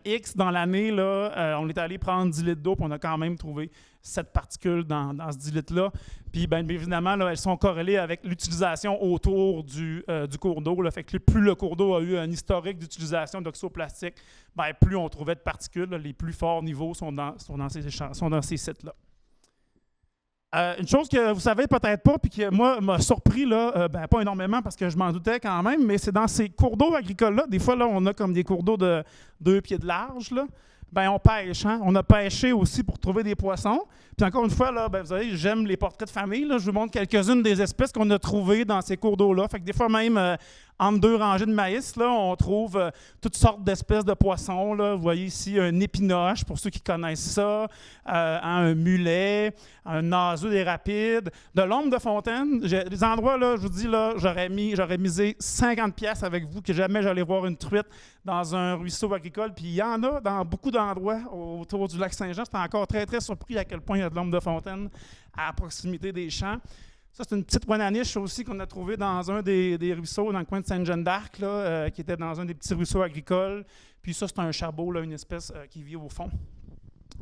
X dans l'année, là, on est allé prendre 10 litres d'eau, puis on a quand même trouvé 7 particules dans ce 10 litres-là. Puis, bien évidemment, là, elles sont corrélées avec l'utilisation autour du cours d'eau. Là. Fait que plus le cours d'eau a eu un historique d'utilisation d'oxoplastique, bien, plus on trouvait de particules. Là. Les plus forts niveaux sont dans ces sites-là. Une chose que vous savez peut-être pas, puis qui, moi, m'a surpris, là, pas énormément parce que je m'en doutais quand même, mais c'est dans ces cours d'eau agricoles-là. Des fois, là, on a comme des cours d'eau de 2 pieds de large, là. Ben, on pêche. Hein? On a pêché aussi pour trouver des poissons. Puis encore une fois, là, vous savez, j'aime les portraits de famille. Là. Je vous montre quelques-unes des espèces qu'on a trouvées dans ces cours d'eau-là. Fait que des fois même, entre 2 rangées de maïs, là, on trouve toutes sortes d'espèces de poissons. Là. Vous voyez ici un épinoche, pour ceux qui connaissent ça, un mulet, un naseau des rapides, de l'ombre de fontaine. Des endroits, là, je vous dis, là, j'aurais misé 50$ avec vous que jamais j'allais voir une truite dans un ruisseau agricole. Puis il y en a dans beaucoup d'endroits autour du lac Saint-Jean. J'étais encore très, très surpris à quel point il y a de l'ombre de fontaine à proximité des champs. Ça, c'est une petite ouananiche aussi qu'on a trouvée dans un des ruisseaux dans le coin de Sainte-Jeanne-d'Arc, qui était dans un des petits ruisseaux agricoles. Puis ça, c'est un chabot, là, une espèce qui vit au fond.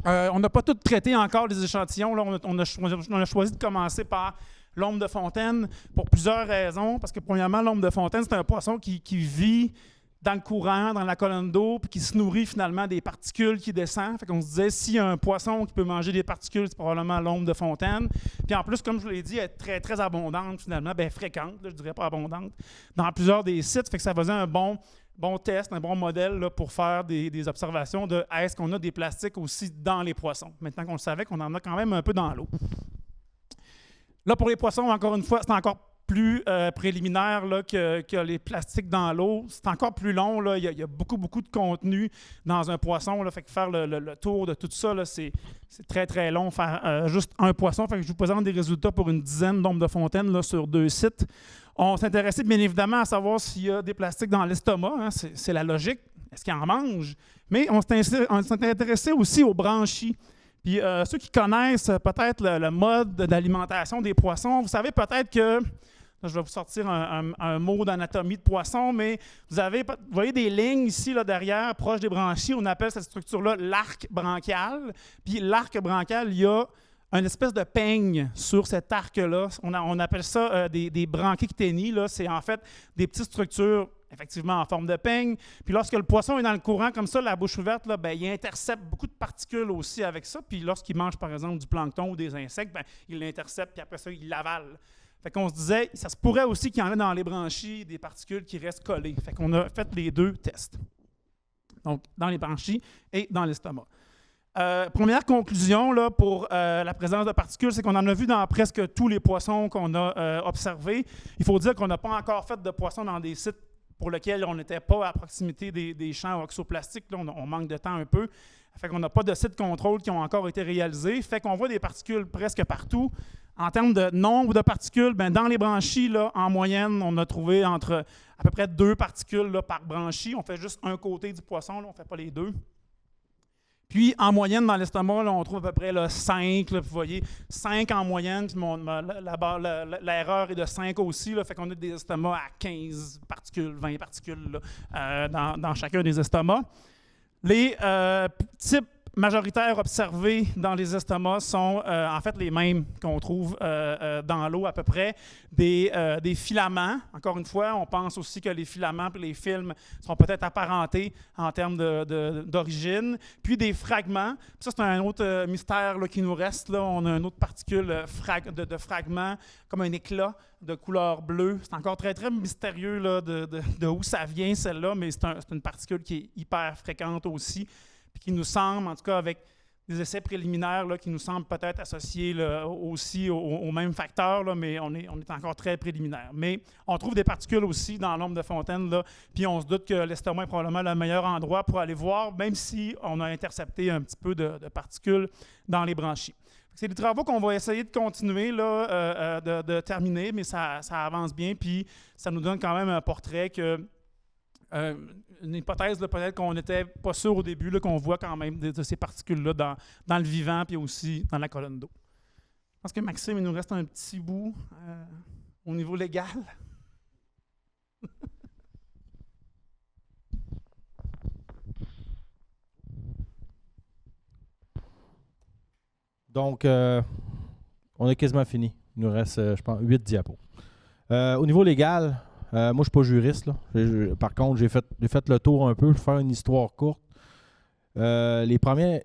On n'a pas tout traité encore les échantillons. Là. On a choisi de commencer par l'ombre de fontaine pour plusieurs raisons. Parce que premièrement, l'ombre de fontaine, c'est un poisson qui vit dans le courant, dans la colonne d'eau, puis qui se nourrit finalement des particules qui descendent. Fait qu'on se disait, s'il y a un poisson qui peut manger des particules, c'est probablement l'ombre de fontaine. Puis en plus, comme je vous l'ai dit, elle est très, très abondante finalement, bien fréquente, là, je dirais pas abondante, dans plusieurs des sites. Fait que ça faisait un bon bon test, un bon modèle là, pour faire des observations de est-ce qu'on a des plastiques aussi dans les poissons. Maintenant qu'on le savait qu'on en a quand même un peu dans l'eau. Là, pour les poissons, encore une fois, c'est encore plus préliminaire là, que les plastiques dans l'eau. C'est encore plus long. Là. Il y a beaucoup de contenu dans un poisson. Là. Fait que faire le tour de tout ça, c'est très, très long. Faire juste un poisson. Fait que je vous présente des résultats pour une dizaine d'ombres de fontaines là, sur 2 sites. On s'intéressait bien évidemment à savoir s'il y a des plastiques dans l'estomac. Hein. C'est la logique. Est-ce qu'ils en mangent? Mais on s'est intéressé aussi aux branchies. Puis ceux qui connaissent peut-être le mode d'alimentation des poissons, vous savez peut-être que, là, je vais vous sortir un mot d'anatomie de poisson, mais vous voyez des lignes ici là, derrière, proche des branchies, on appelle cette structure-là l'arc branchial. Puis l'arc branchial, il y a une espèce de peigne sur cet arc-là. On appelle ça des branchiecténies. C'est en fait des petites structures effectivement en forme de peigne. Puis lorsque le poisson est dans le courant comme ça, la bouche ouverte, là, il intercepte beaucoup de particules aussi avec ça. Puis lorsqu'il mange par exemple du plancton ou des insectes, il l'intercepte puis après ça, il l'avale. Fait qu'on se disait, ça se pourrait aussi qu'il y en ait dans les branchies des particules qui restent collées. Fait qu'on a fait les 2 tests. Donc, dans les branchies et dans l'estomac. Première conclusion là, pour la présence de particules, c'est qu'on en a vu dans presque tous les poissons qu'on a observés. Il faut dire qu'on n'a pas encore fait de poissons dans des sites pour lesquels on n'était pas à proximité des champs oxoplastiques. Là, on manque de temps un peu. Fait qu'on n'a pas de sites contrôle qui ont encore été réalisés. Fait qu'on voit des particules presque partout. En termes de nombre de particules, dans les branchies, là, en moyenne, on a trouvé entre à peu près 2 particules là, par branchie. On fait juste un côté du poisson, là, on ne fait pas les 2. Puis, en moyenne, dans l'estomac, là, on trouve à peu près là, 5. Là, vous voyez, 5 en moyenne. Puis l'erreur est de 5 aussi. Là, fait qu'on a des estomacs à 15 particules, 20 particules là, dans chacun des estomacs. Les types majoritaires observés dans les estomacs sont en fait les mêmes qu'on trouve dans l'eau à peu près. Des filaments. Encore une fois, on pense aussi que les filaments et les films sont peut-être apparentés en termes d'origine. Puis des fragments. Puis ça, c'est un autre mystère là, qui nous reste. Là. On a une autre particule de fragments, comme un éclat de couleur bleue. C'est encore très, très mystérieux là, de où ça vient, celle-là, mais c'est une particule qui est hyper fréquente aussi, puis qui nous semble, en tout cas avec des essais préliminaires, là, qui nous semblent peut-être associés là, aussi au même facteur, là, mais on est encore très préliminaire. Mais on trouve des particules aussi dans l'ombre de fontaine, là, puis on se doute que l'estomac est probablement le meilleur endroit pour aller voir, même si on a intercepté un petit peu de particules dans les branchies. C'est des travaux qu'on va essayer de continuer, là, de terminer, mais ça avance bien, puis ça nous donne quand même un portrait que une hypothèse, là, peut-être qu'on n'était pas sûr au début, là, qu'on voit quand même de ces particules-là dans le vivant, puis aussi dans la colonne d'eau. Je pense que Maxime, il nous reste un petit bout au niveau légal. Donc, on a quasiment fini. Il nous reste, je pense, 8 diapos. Au niveau légal, moi, je ne suis pas juriste. Là. Par contre, j'ai fait le tour un peu pour faire une histoire courte. Les premières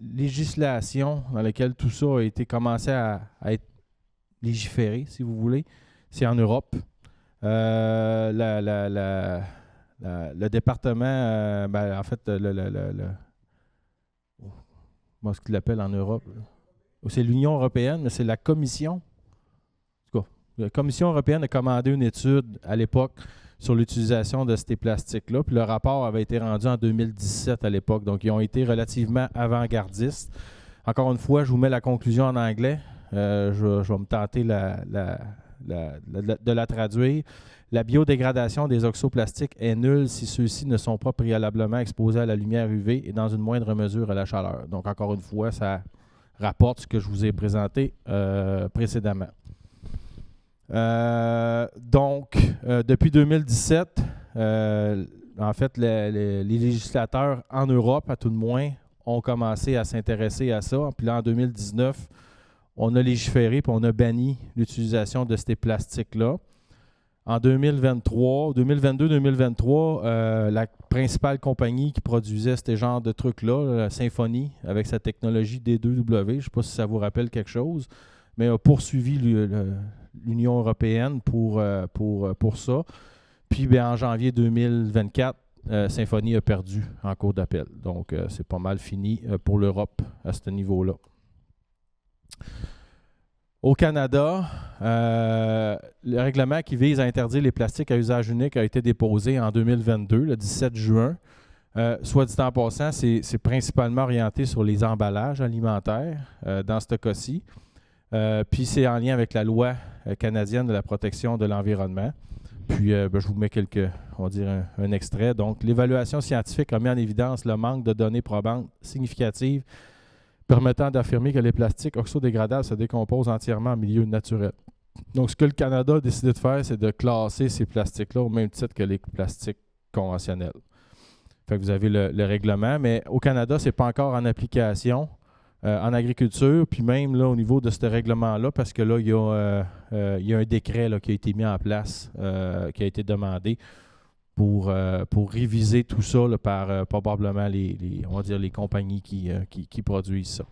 législations dans lesquelles tout ça a été commencé à être légiféré, si vous voulez, c'est en Europe. Le département, en fait, comment est-ce qu'il l'appelle en Europe? C'est l'Union européenne, mais c'est la Commission. La Commission européenne a commandé une étude à l'époque sur l'utilisation de ces plastiques-là. Puis le rapport avait été rendu en 2017 à l'époque. Donc, ils ont été relativement avant-gardistes. Encore une fois, je vous mets la conclusion en anglais. Je vais me tenter de la traduire. La biodégradation des oxoplastiques est nulle si ceux-ci ne sont pas préalablement exposés à la lumière UV et dans une moindre mesure à la chaleur. Donc, encore une fois, ça rapporte ce que je vous ai présenté précédemment. Depuis 2017, en fait, les législateurs en Europe, à tout de moins, ont commencé à s'intéresser à ça. Puis là, en 2019, on a légiféré et on a banni l'utilisation de ces plastiques-là. En 2022-2023, la principale compagnie qui produisait ce genre de trucs-là, la Symphony, avec sa technologie D2W, je ne sais pas si ça vous rappelle quelque chose, mais a poursuivi l'Union européenne pour ça. Puis bien, en janvier 2024, Symphonie a perdu en cours d'appel. Donc, c'est pas mal fini pour l'Europe à ce niveau-là. Au Canada, le règlement qui vise à interdire les plastiques à usage unique a été déposé en 2022, le 17 juin. Soit dit en passant, c'est principalement orienté sur les emballages alimentaires dans ce cas-ci. Puis c'est en lien avec la loi canadienne de la protection de l'environnement. Puis je vous mets un extrait. Donc, l'évaluation scientifique a mis en évidence le manque de données probantes significatives permettant d'affirmer que les plastiques oxodégradables se décomposent entièrement en milieu naturel. Donc, ce que le Canada a décidé de faire, c'est de classer ces plastiques-là au même titre que les plastiques conventionnels. Fait que vous avez le règlement, mais au Canada, ce n'est pas encore en application en agriculture, puis même là, au niveau de ce règlement-là, parce que là, il y a un décret là, qui a été mis en place, qui a été demandé pour réviser tout ça là, par probablement les compagnies qui produisent ça.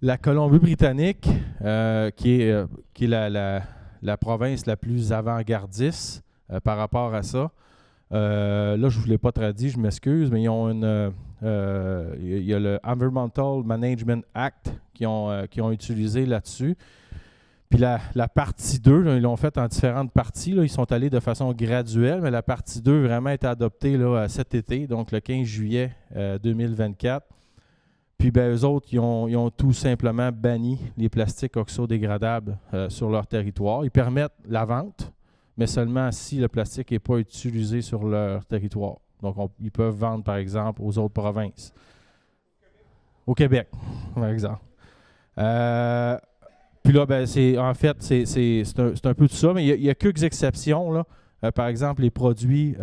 La Colombie-Britannique, qui est la province la plus avant-gardiste par rapport à ça, là, je ne vous l'ai pas traduit, je m'excuse, mais ils ont il y a le Environmental Management Act qu'ils ont utilisé là-dessus. Puis la partie 2, là, ils l'ont fait en différentes parties. Là, ils sont allés de façon graduelle, mais la partie 2 vraiment a été adoptée là, cet été, donc le 15 juillet 2024. Puis ben, eux autres, ils ont tout simplement banni les plastiques oxodégradables sur leur territoire. Ils permettent la vente, mais seulement si le plastique n'est pas utilisé sur leur territoire. Donc, ils peuvent vendre, par exemple, aux autres provinces. Au Québec, par exemple. Puis là, ben, c'est un peu tout ça, mais il y a quelques exceptions. Là. Par exemple, les produits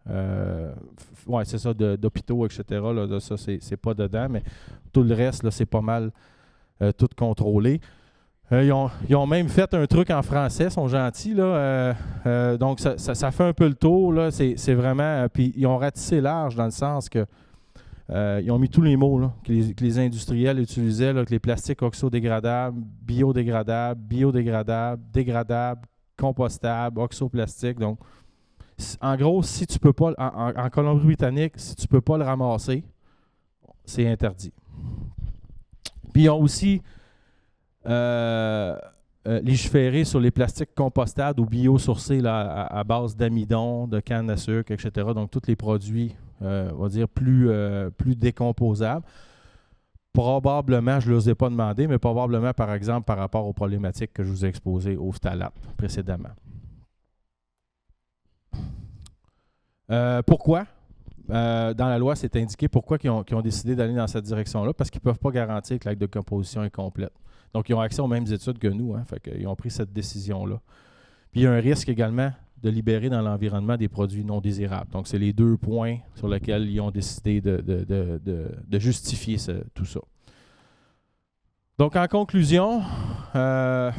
c'est ça, d'hôpitaux, etc. Là, ça, c'est pas dedans, mais tout le reste, là, c'est pas mal tout contrôlé. Ils ont même fait un truc en français, ils sont gentils. Là, donc, ça fait un peu le tour. Là, c'est vraiment. Puis, ils ont ratissé large dans le sens que ils ont mis tous les mots là, que les industriels utilisaient, là, que les plastiques oxodégradables, biodégradables, dégradables, compostables, oxoplastiques. Donc, en gros, si tu peux pas, en Colombie-Britannique, si tu ne peux pas le ramasser, c'est interdit. Puis, ils ont aussi légiféré sur les plastiques compostables ou biosourcés là, à base d'amidon, de canne à sucre, etc. Donc, tous les produits, on va dire, plus décomposables. Probablement, je ne les ai pas demandé, mais probablement, par exemple, par rapport aux problématiques que je vous ai exposées au phtalate précédemment. Pourquoi? Dans la loi, c'est indiqué pourquoi ils ont décidé d'aller dans cette direction-là, parce qu'ils ne peuvent pas garantir que l'acte de composition est complète. Donc, ils ont accès aux mêmes études que nous, hein, fait qu'ils ont pris cette décision-là. Puis, il y a un risque également de libérer dans l'environnement des produits non désirables. Donc, c'est les 2 points sur lesquels ils ont décidé de justifier tout ça. Donc, en conclusion, dans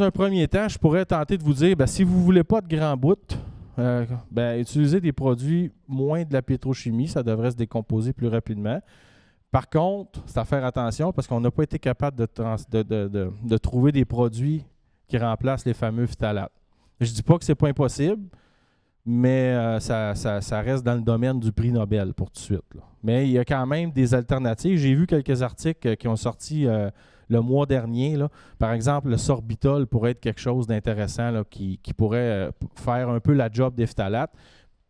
un premier temps, je pourrais tenter de vous dire, si vous ne voulez pas de grands bouts, utilisez des produits moins de la pétrochimie, ça devrait se décomposer plus rapidement. Par contre, c'est à faire attention parce qu'on n'a pas été capable de trouver des produits qui remplacent les fameux phtalates. Je ne dis pas que ce n'est pas impossible, mais ça reste dans le domaine du prix Nobel pour tout de suite. Là. Mais il y a quand même des alternatives. J'ai vu quelques articles qui ont sorti le mois dernier. Là. Par exemple, le sorbitol pourrait être quelque chose d'intéressant là, qui pourrait faire un peu la job des phtalates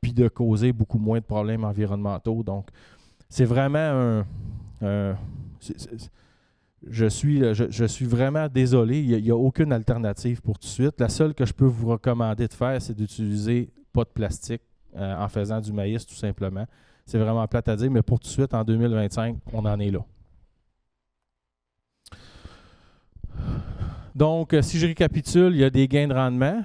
puis de causer beaucoup moins de problèmes environnementaux. Donc, c'est vraiment je suis vraiment désolé. Il n'y a aucune alternative pour tout de suite. La seule que je peux vous recommander de faire, c'est d'utiliser pas de plastique en faisant du maïs, tout simplement. C'est vraiment plate à dire, mais pour tout de suite, en 2025, on en est là. Donc, si je récapitule, il y a des gains de rendement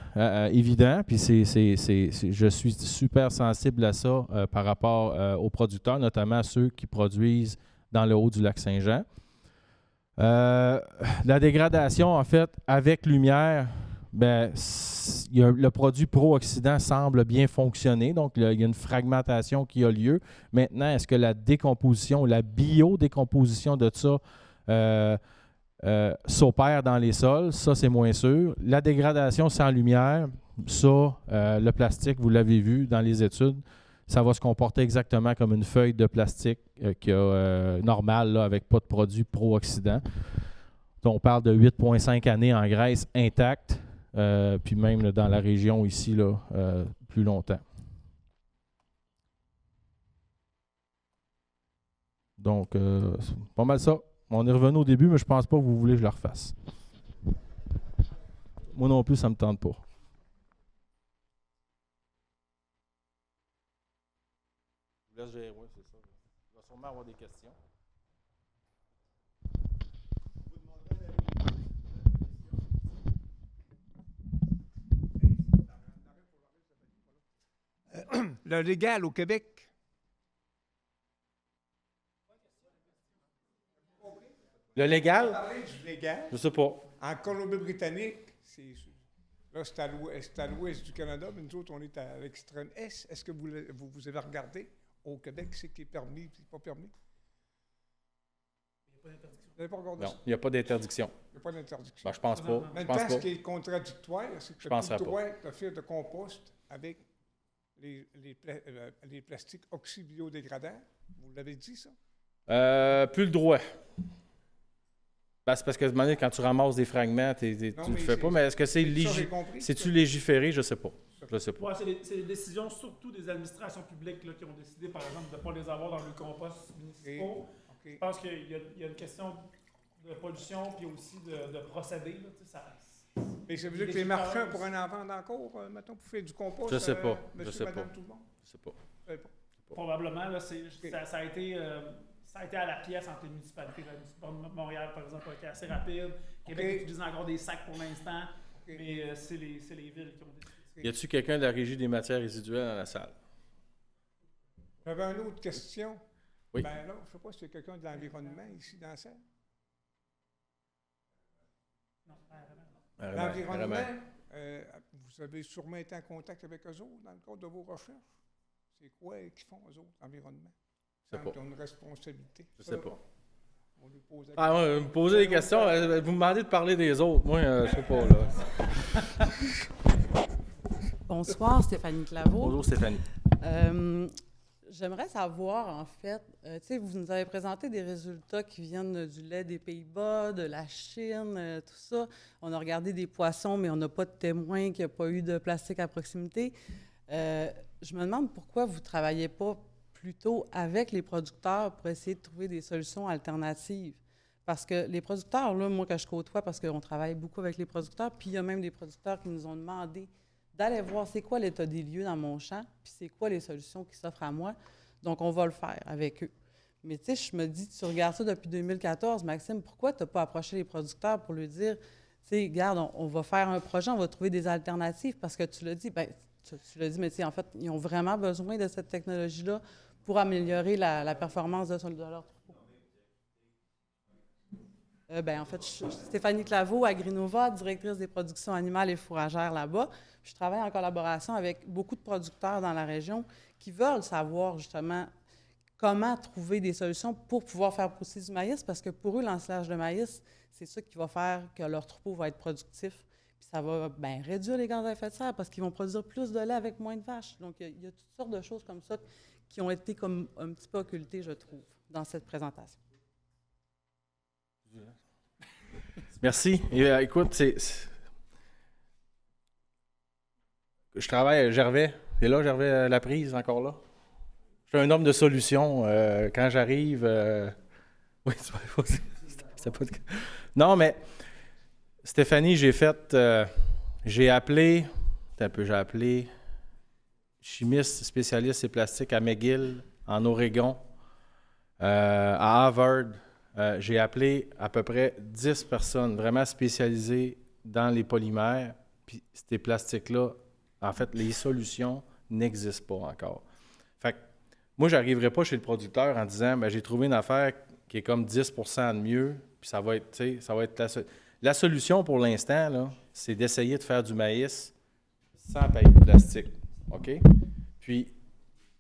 évidents, puis je suis super sensible à ça par rapport aux producteurs, notamment ceux qui produisent dans le haut du lac Saint-Jean. La dégradation, en fait, avec lumière, ben, le produit pro-oxydant semble bien fonctionner, donc il y a une fragmentation qui a lieu. Maintenant, est-ce que la décomposition, la biodécomposition de ça s'opère dans les sols? Ça, c'est moins sûr. La dégradation sans lumière, ça, le plastique, vous l'avez vu dans les études, ça va se comporter exactement comme une feuille de plastique normale, là, avec pas de produit pro-oxydant. Donc, on parle de 8,5 années en Grèce intacte, puis même là, dans la région ici, là, plus longtemps. Donc, c'est pas mal ça. On est revenu au début, mais je pense pas que vous voulez que je le refasse. Moi non plus, ça me tente pas. Je vous laisse gérer, oui, c'est ça. Il va sûrement avoir des questions. Le légal au Québec. Le légal? Du légal. Je sais pas. En Colombie-Britannique, c'est à l'ouest du Canada, mais nous autres, on est à l'extrême est. Est-ce que vous avez regardé au Québec ce qui est permis et ce qui n'est pas permis? Vous n'avez pas regardé ça? Non, il n'y a pas d'interdiction. Il n'y a pas d'interdiction. Ben, je pense pas. Maintenant, ce qui est contradictoire, c'est que tu as le droit de faire de compost avec les plastiques oxybiodégradants. Vous l'avez dit, ça? Plus le droit. Ben, c'est parce que quand tu ramasses des fragments, tu ne le fais pas. Mais est-ce que c'est-tu légiféré? Je ne sais pas. Je sais pas. Ouais, c'est des décisions surtout des administrations publiques là, qui ont décidé, par exemple, de ne pas les avoir dans le compost municipaux. Je pense qu'il y a une question de pollution puis aussi de procédés. Là, mais ça veut dire que les marchands pourraient en vendre encore, mettons, pour faire du compost? Je ne sais pas. Monsieur, madame, tout le monde? Je ne sais pas. Probablement, là, ça a été à la pièce entre les municipalités. La municipalité de Montréal, par exemple, a été assez rapide. Québec utilise encore des sacs pour l'instant, mais c'est les villes qui ont décidé. Y a-t-il quelqu'un de la Régie des matières résiduelles dans la salle? J'avais une autre question. Oui. Ben là, je ne sais pas si y a quelqu'un de l'environnement ici dans la salle. Non, l'environnement, vous avez sûrement été en contact avec eux autres dans le cadre de vos recherches. C'est quoi qu'ils font, eux autres, l'environnement? Je sais pas. Ils ont une responsabilité. Je sais pas. On lui pose la question. Ouais, vous me posez des questions. Vous me demandez de parler des autres. Moi, je sais pas, là. Bonsoir, Stéphanie Claveau. Bonjour, Stéphanie. J'aimerais savoir, en fait, tu sais, vous nous avez présenté des résultats qui viennent du lait des Pays-Bas, de la Chine, tout ça. On a regardé des poissons, mais on n'a pas de témoins qu'il n'y a pas eu de plastique à proximité. Je me demande pourquoi vous ne travaillez pas plutôt avec les producteurs pour essayer de trouver des solutions alternatives. Parce que les producteurs, là, moi, que je côtoie, parce qu'on travaille beaucoup avec les producteurs, puis il y a même des producteurs qui nous ont demandé d'aller voir c'est quoi l'état des lieux dans mon champ, puis c'est quoi les solutions qui s'offrent à moi. Donc, on va le faire avec eux. Mais tu sais, je me dis, tu regardes ça depuis 2014, Maxime, pourquoi tu n'as pas approché les producteurs pour lui dire, tu sais, regarde, on va faire un projet, on va trouver des alternatives, parce que tu l'as dit, bien, tu l'as dit, mais tu sais, en fait, ils ont vraiment besoin de cette technologie-là pour améliorer la performance de leur troupeau. En fait, je suis Stéphanie Claveau, Agrinova, directrice des productions animales et fourragères là-bas. Je travaille en collaboration avec beaucoup de producteurs dans la région qui veulent savoir justement comment trouver des solutions pour pouvoir faire pousser du maïs, parce que pour eux, l'ensilage de maïs, c'est ça qui va faire que leur troupeau va être productif. Puis ça va réduire les gaz à effet de serre parce qu'ils vont produire plus de lait avec moins de vaches. Donc, il y a toutes sortes de choses comme ça qui ont été comme un petit peu occultées, je trouve, dans cette présentation. Merci. Et, écoute, je travaille à Gervais. Et là, Gervais Laprise, encore là. Je suis un homme de solution. Quand j'arrive... Oui, c'est pas de... Non, mais Stéphanie, j'ai appelé chimiste spécialiste et plastique à McGill, en Oregon, à Harvard. J'ai appelé à peu près 10 personnes vraiment spécialisées dans les polymères. Puis ces plastiques-là, en fait, les solutions n'existent pas encore. Fait que moi, je n'arriverai pas chez le producteur en disant j'ai trouvé une affaire qui est comme 10 % de mieux, puis ça va être la solution pour l'instant, là, c'est d'essayer de faire du maïs sans paille de plastique. OK? Puis,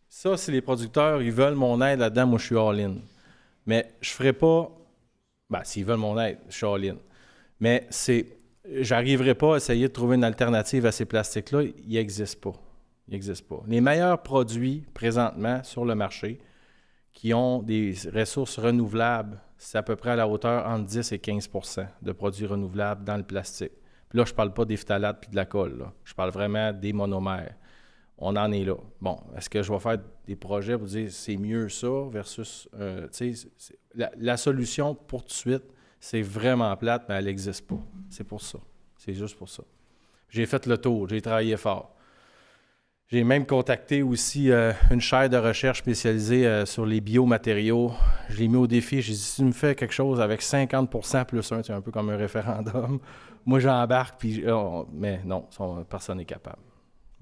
ça, si les producteurs, ils veulent mon aide là-dedans, moi, je suis all-in. Mais je ne ferai pas... Ben, s'ils veulent mon aide, je suis all-in. Mais j'arriverai pas à essayer de trouver une alternative à ces plastiques-là. Ils n'existent pas. Ils n'existent pas. Les meilleurs produits, présentement, sur le marché, qui ont des ressources renouvelables, c'est à peu près à la hauteur entre 10 et 15 % de produits renouvelables dans le plastique. Puis là, je ne parle pas des phtalates puis de la colle. Là. Je parle vraiment des monomères. On en est là. Bon, est-ce que je vais faire des projets pour dire c'est mieux ça versus... la solution pour tout de suite, c'est vraiment plate, mais elle n'existe pas. C'est pour ça. C'est juste pour ça. J'ai fait le tour. J'ai travaillé fort. J'ai même contacté aussi une chaire de recherche spécialisée sur les biomatériaux. Je l'ai mis au défi. J'ai dit, si tu me fais quelque chose avec 50% plus 1, c'est un peu comme un référendum. Moi, j'embarque, puis mais non, personne n'est capable.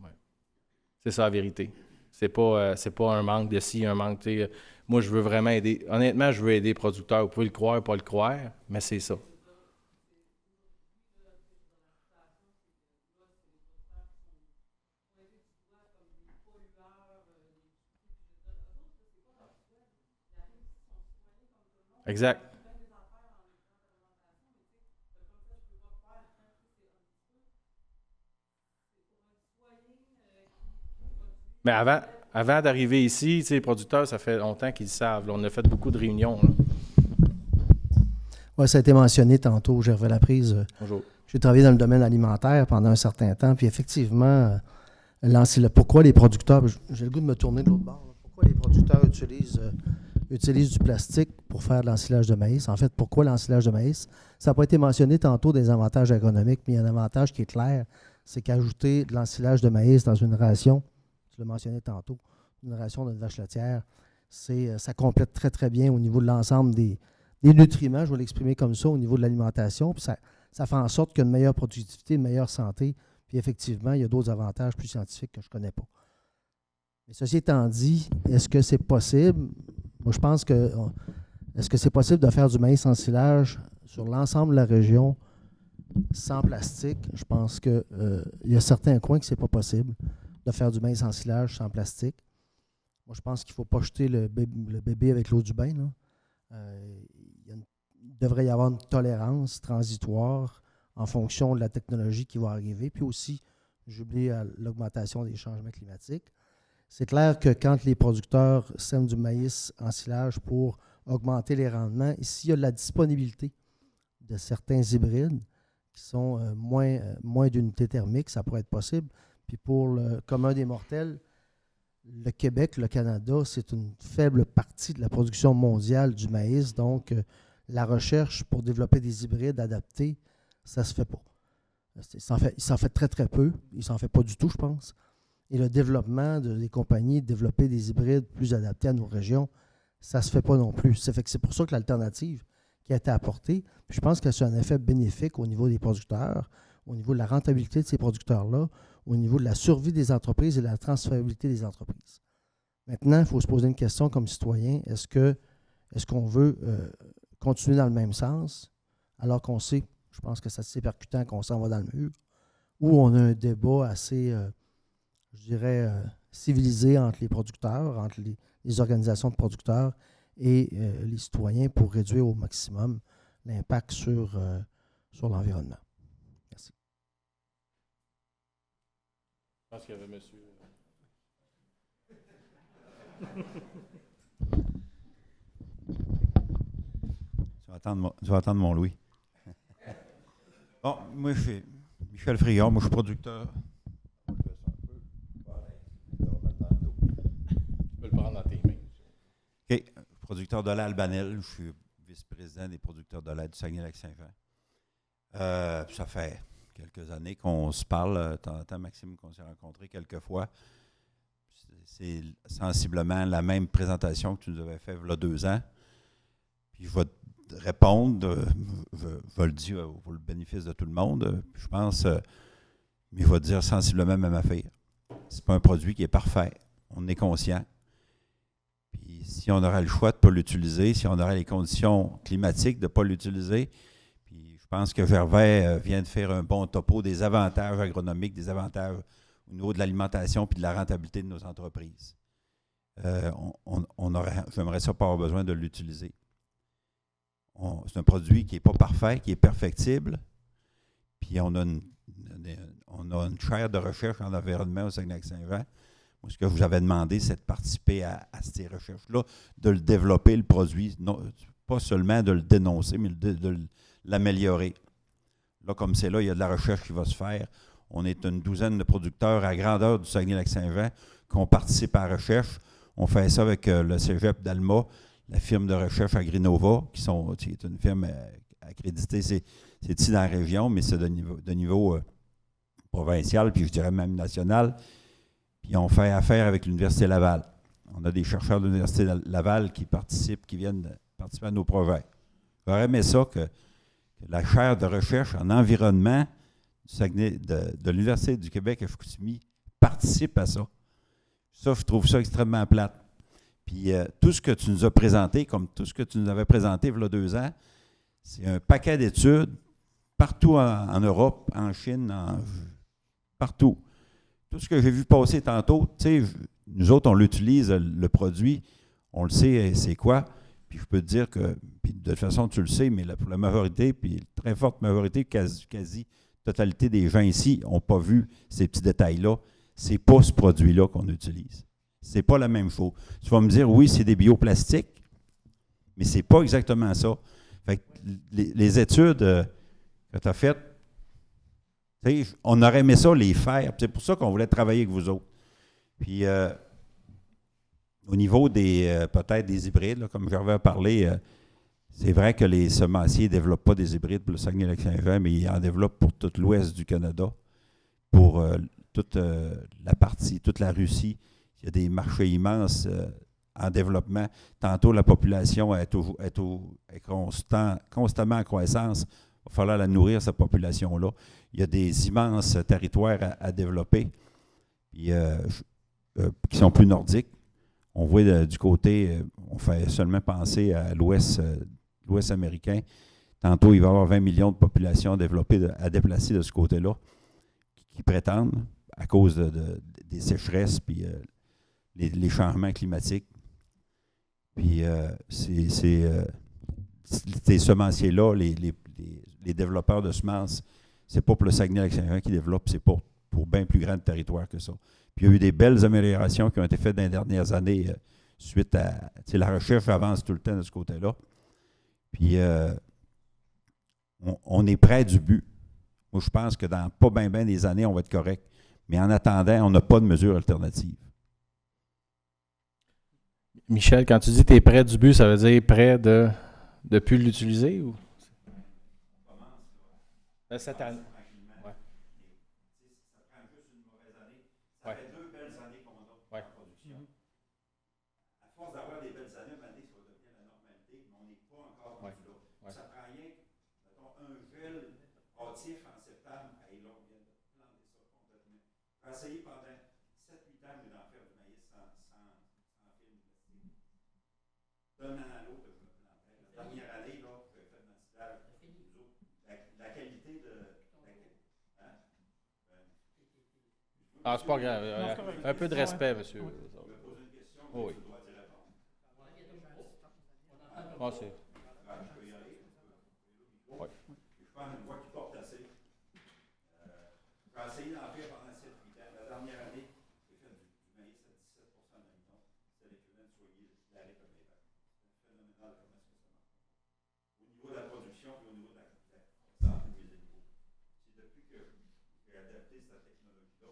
Ouais. C'est ça la vérité. C'est pas un manque de ci, un manque de... Moi, je veux vraiment aider. Honnêtement, je veux aider les producteurs. Vous pouvez le croire ou pas le croire, mais c'est ça. Exact. Mais avant d'arriver ici, les producteurs, ça fait longtemps qu'ils le savent. Là, on a fait beaucoup de réunions. Oui, ça a été mentionné tantôt, Gervais Laprise. Bonjour. J'ai travaillé dans le domaine alimentaire pendant un certain temps, puis effectivement, pourquoi les producteurs, j'ai le goût de me tourner de l'autre bord, là, pourquoi les producteurs utilisent du plastique pour faire de l'ensilage de maïs. En fait, pourquoi l'ensilage de maïs? Ça n'a pas été mentionné tantôt des avantages agronomiques, mais il y a un avantage qui est clair, c'est qu'ajouter de l'ensilage de maïs dans une ration, tu l'as mentionné tantôt, une ration d'une vache laitière, ça complète très, très bien au niveau de l'ensemble des nutriments, je vais l'exprimer comme ça, au niveau de l'alimentation, puis ça fait en sorte qu'il y a une meilleure productivité, une meilleure santé, puis effectivement, il y a d'autres avantages plus scientifiques que je ne connais pas. Mais ceci étant dit, est-ce que c'est possible? Moi, je pense que est-ce que c'est possible de faire du maïs en silage sur l'ensemble de la région sans plastique? Je pense qu'il y a certains coins que ce n'est pas possible de faire du maïs en silage sans plastique. Moi, je pense qu'il ne faut pas jeter le bébé avec l'eau du bain. Il devrait y avoir une tolérance transitoire en fonction de la technologie qui va arriver, puis aussi, j'oublie l'augmentation des changements climatiques. C'est clair que quand les producteurs sèment du maïs en silage pour augmenter les rendements, ici, il y a de la disponibilité de certains hybrides qui sont moins d'unités thermiques, ça pourrait être possible. Puis pour le commun des mortels, le Québec, le Canada, c'est une faible partie de la production mondiale du maïs. Donc, la recherche pour développer des hybrides adaptés, ça ne se fait pas. Il s'en fait très, très peu. Il ne s'en fait pas du tout, je pense. Et le développement des compagnies, de développer des hybrides plus adaptés à nos régions, ça ne se fait pas non plus. Ça fait que c'est pour ça que l'alternative qui a été apportée, puis je pense que c'est un effet bénéfique au niveau des producteurs, au niveau de la rentabilité de ces producteurs-là, au niveau de la survie des entreprises et de la transférabilité des entreprises. Maintenant, il faut se poser une question comme citoyen. Est-ce qu'on veut continuer dans le même sens, alors qu'on sait, je pense que c'est assez percutant qu'on s'en va dans le mur, ou on a un débat assez... je dirais, civilisé entre les producteurs, entre les organisations de producteurs et les citoyens pour réduire au maximum l'impact sur l'environnement. Merci. Je pense qu'il y avait monsieur. Tu vas attendre mon Louis. Bon, moi, je suis Michel Friard, moi, je suis producteur. OK. Producteur de lait Albanel. Je suis vice-président des producteurs de lait du Saguenay-Lac-Saint-Jean. Ça fait quelques années qu'on se parle. Tant Maxime, qu'on s'est rencontrés quelques fois. C'est sensiblement la même présentation que tu nous avais faite il y a 2 ans. Puis je vais te répondre, je le dire pour le bénéfice de tout le monde. Je pense, mais je vais te dire sensiblement la même affaire. C'est pas un produit qui est parfait. On est conscient. Puis si on aurait le choix de ne pas l'utiliser, si on aurait les conditions climatiques de ne pas l'utiliser, puis je pense que Gervais vient de faire un bon topo des avantages agronomiques, des avantages au niveau de l'alimentation puis de la rentabilité de nos entreprises. J'aimerais ça pas avoir besoin de l'utiliser. C'est un produit qui n'est pas parfait, qui est perfectible. Puis on a une chaire de recherche en environnement au Saguenay-Lac-Saint-Jean. Moi, ce que je vous avais demandé, c'est de participer à ces recherches-là, de le développer, le produit, non, pas seulement de le dénoncer, mais de l'améliorer. Là, comme c'est là, il y a de la recherche qui va se faire. On est une douzaine de producteurs à grandeur du Saguenay-Lac-Saint-Jean qui ont participé à la recherche. On fait ça avec le Cégep d'Alma, la firme de recherche Agrinova, qui est une firme accréditée. C'est ici dans la région, mais c'est de niveau provincial, puis je dirais même national. Puis on fait affaire avec l'Université Laval. On a des chercheurs de l'Université Laval qui viennent participer à nos projets. J'aurais aimé ça que la chaire de recherche en environnement de l'Université du Québec à Chicoutimi participe à ça. Ça, je trouve ça extrêmement plate. Puis tout ce que tu nous as présenté, comme tout ce que tu nous avais présenté il y a 2 ans, c'est un paquet d'études partout en Europe, en Chine, partout. Tout ce que j'ai vu passer tantôt, tu sais, nous autres, on l'utilise, le produit, on le sait, c'est quoi. Puis je peux te dire que, puis de toute façon, tu le sais, mais pour la majorité, puis très forte majorité, quasi-totalité des gens ici n'ont pas vu ces petits détails-là. C'est pas ce produit-là qu'on utilise. C'est pas la même chose. Tu vas me dire, oui, c'est des bioplastiques, mais c'est pas exactement ça. Fait que les études que tu as faites, on aurait aimé ça les faire. C'est pour ça qu'on voulait travailler avec vous autres. Puis, au niveau peut-être des hybrides, là, comme j'avais parlé, c'est vrai que les semenciers ne développent pas des hybrides pour le Saguenay-Lac-Saint-Jean, mais ils en développent pour tout l'ouest du Canada, pour toute la Russie. Il y a des marchés immenses en développement. Tantôt, la population est constamment en croissance. Il va falloir la nourrir, cette population-là. Il y a des immenses territoires à développer puis, qui sont plus nordiques. On voit du côté, on fait seulement penser à l'ouest américain. Tantôt, il va y avoir 20 millions de populations à déplacer de ce côté-là qui prétendent, à cause des sécheresses puis les changements climatiques. Puis ces semenciers-là, les développeurs de semences, c'est pas pour le Saguenay-Lac-Saint-Jean qui développe, c'est pour bien plus grand territoire que ça. Puis il y a eu des belles améliorations qui ont été faites dans les dernières années suite à... La recherche avance tout le temps de ce côté-là. Puis on est près du but. Moi, je pense que dans pas bien des années, on va être correct. Mais en attendant, on n'a pas de mesure alternative. Michel, quand tu dis que tu es près du but, ça veut dire près de ne plus l'utiliser ou? Cette année. Ouais. Ça prend juste une mauvaise année. Ça fait 2 belles années qu'on a en production. À force d'avoir des belles années, ça va devenir la normalité, mais on n'est pas encore rendu là. Ouais. Ça prend rien, mettons, un gel hâtif en septembre, et là, on vient de planter ça complètement. J'ai essayé pendant 7-8 ans d'en faire du maïs sans film plastique. D'un an à l'autre, je me plantais. La dernière année, là, j'ai fait de l'ancidage. La qualité de... Ah, c'est pas grave. Un peu de respect, monsieur. Je vais poser une question, oh, oui. tu dois y répondre. Ah, c'est... Je peux y aller? Oui. Je prends une voix qui porte assez. J'ai essayé d'en faire pendant 7-8 ans. La dernière année, j'ai fait du maïs à 17% d'amidon. C'est l'équivalent de soigner l'arrêt comme les vaches. C'est phénoménal comment est-ce que ça marche. Au niveau de la production et au niveau de la santé des animaux. C'est depuis que j'ai adapté cette technologie-là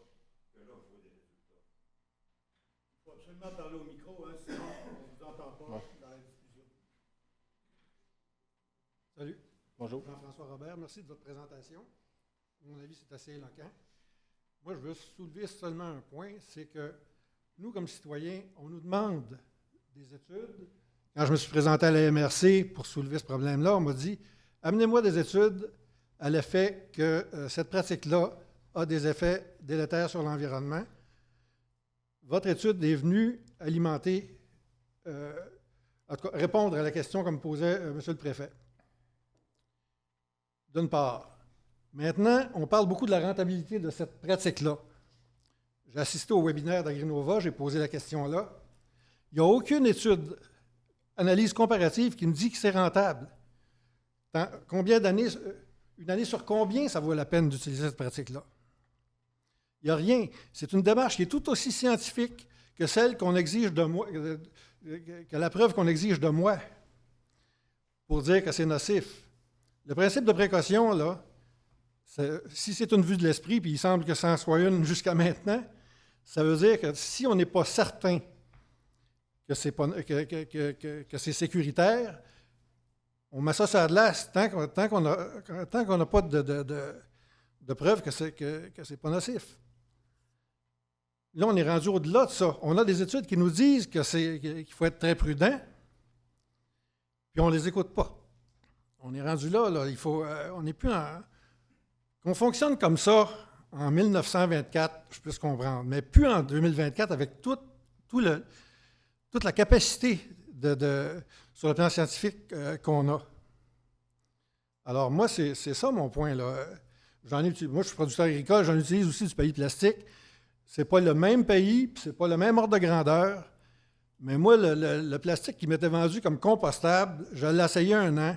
que là, je vois des résultats. Il faut absolument parler au micro, hein, sinon on ne vous entend pas dans la discussion. Salut. Bonjour. Jean-François Robert, merci de votre présentation. À mon avis, c'est assez éloquent. Moi, je veux soulever seulement un point, c'est que nous, comme citoyens, on nous demande des études. Quand je me suis présenté à la MRC pour soulever ce problème-là, on m'a dit « Amenez-moi des études à l'effet que cette pratique-là a des effets délétères sur l'environnement. » Votre étude est venue alimenter, en tout cas, répondre à la question que me posait M. le Préfet. d'une part. Maintenant, on parle beaucoup de la rentabilité de cette pratique-là. J'ai assisté au webinaire d'Agrinova, j'ai posé la question là. Il n'y a aucune étude, analyse comparative qui me dit que c'est rentable. Combien d'années, une année sur combien ça vaut la peine d'utiliser cette pratique-là? Il n'y a rien. C'est une démarche qui est tout aussi scientifique que celle qu'on exige de moi, que la preuve qu'on exige de moi pour dire que c'est nocif. Le principe de précaution, là, si c'est une vue de l'esprit, puis il semble que ça en soit une jusqu'à maintenant, ça veut dire que si on n'est pas certain que c'est sécuritaire, on met ça sur la glace tant qu'on n'a pas de preuve que c'est pas nocif. Là, on est rendu au-delà de ça. On a des études qui nous disent qu'il faut être très prudent, puis on ne les écoute pas. On est rendu là, on n'est plus en... Qu'on fonctionne comme ça en 1924, je peux se comprendre, mais plus en 2024 avec toute la capacité sur le plan scientifique qu'on a. Alors moi, c'est ça mon point, là. Moi, je suis producteur agricole, j'en utilise aussi du papier plastique. C'est pas le même pays, puis c'est pas le même ordre de grandeur. Mais moi, le plastique qui m'était vendu comme compostable, je l'ai essayé 1 an,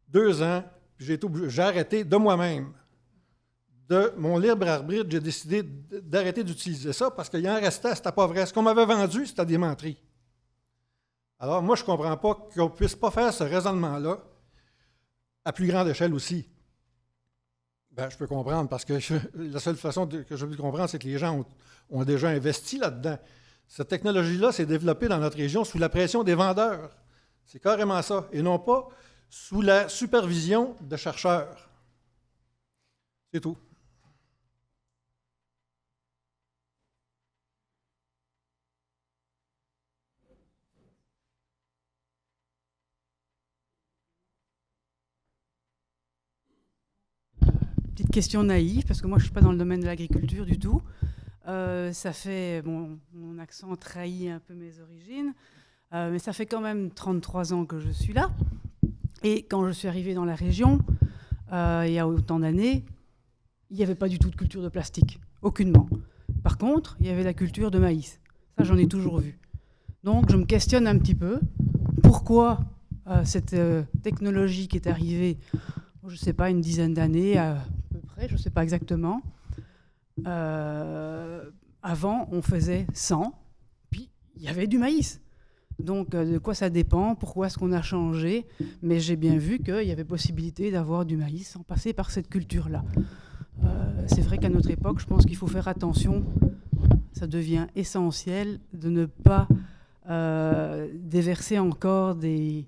2 ans, puis j'ai arrêté de moi-même. De mon libre arbitre, j'ai décidé d'arrêter d'utiliser ça parce qu'il en restait, c'était pas vrai. Ce qu'on m'avait vendu, c'était des menteries. Alors, moi, je ne comprends pas qu'on ne puisse pas faire ce raisonnement-là à plus grande échelle aussi. Bien, je peux comprendre parce que la seule façon que je peux comprendre, c'est que les gens ont déjà investi là-dedans. Cette technologie-là s'est développée dans notre région sous la pression des vendeurs. C'est carrément ça. Et non pas sous la supervision de chercheurs. C'est tout. Petite question naïve, parce que moi je ne suis pas dans le domaine de l'agriculture du tout. Ça fait, mon accent trahit un peu mes origines, mais ça fait quand même 33 ans que je suis là. Et quand je suis arrivée dans la région, il y a autant d'années, il n'y avait pas du tout de culture de plastique, aucunement. Par contre, il y avait la culture de maïs. Ça, j'en ai toujours vu. Donc, je me questionne un petit peu. Pourquoi cette technologie qui est arrivée, je ne sais pas, une dizaine d'années à peu près, je ne sais pas exactement. Avant, on faisait sans, puis il y avait du maïs. Donc, de quoi ça dépend? Pourquoi est-ce qu'on a changé? Mais j'ai bien vu qu'il y avait possibilité d'avoir du maïs sans passer par cette culture-là. C'est vrai qu'à notre époque, je pense qu'il faut faire attention. Ça devient essentiel de ne pas déverser encore des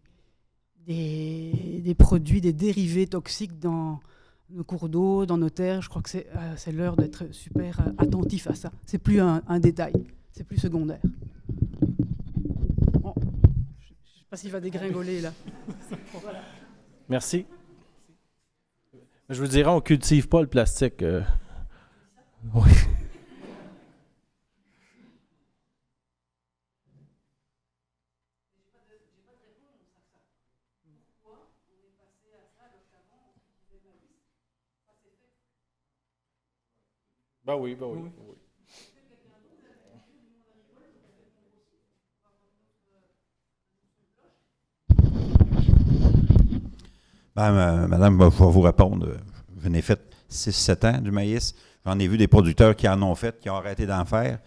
produits, des dérivés toxiques dans nos cours d'eau, dans nos terres. Je crois que c'est l'heure d'être super attentif à ça. C'est plus un détail, c'est plus secondaire. Bon, je ne sais pas s'il va dégringoler là. Voilà. Merci. Je vous dirais, on ne cultive pas le plastique. Oui. Ben oui, ben oui. Oui. Madame, je vais vous répondre. Je n'ai fait 6-7 ans du maïs. J'en ai vu des producteurs qui en ont fait, qui ont arrêté d'en faire.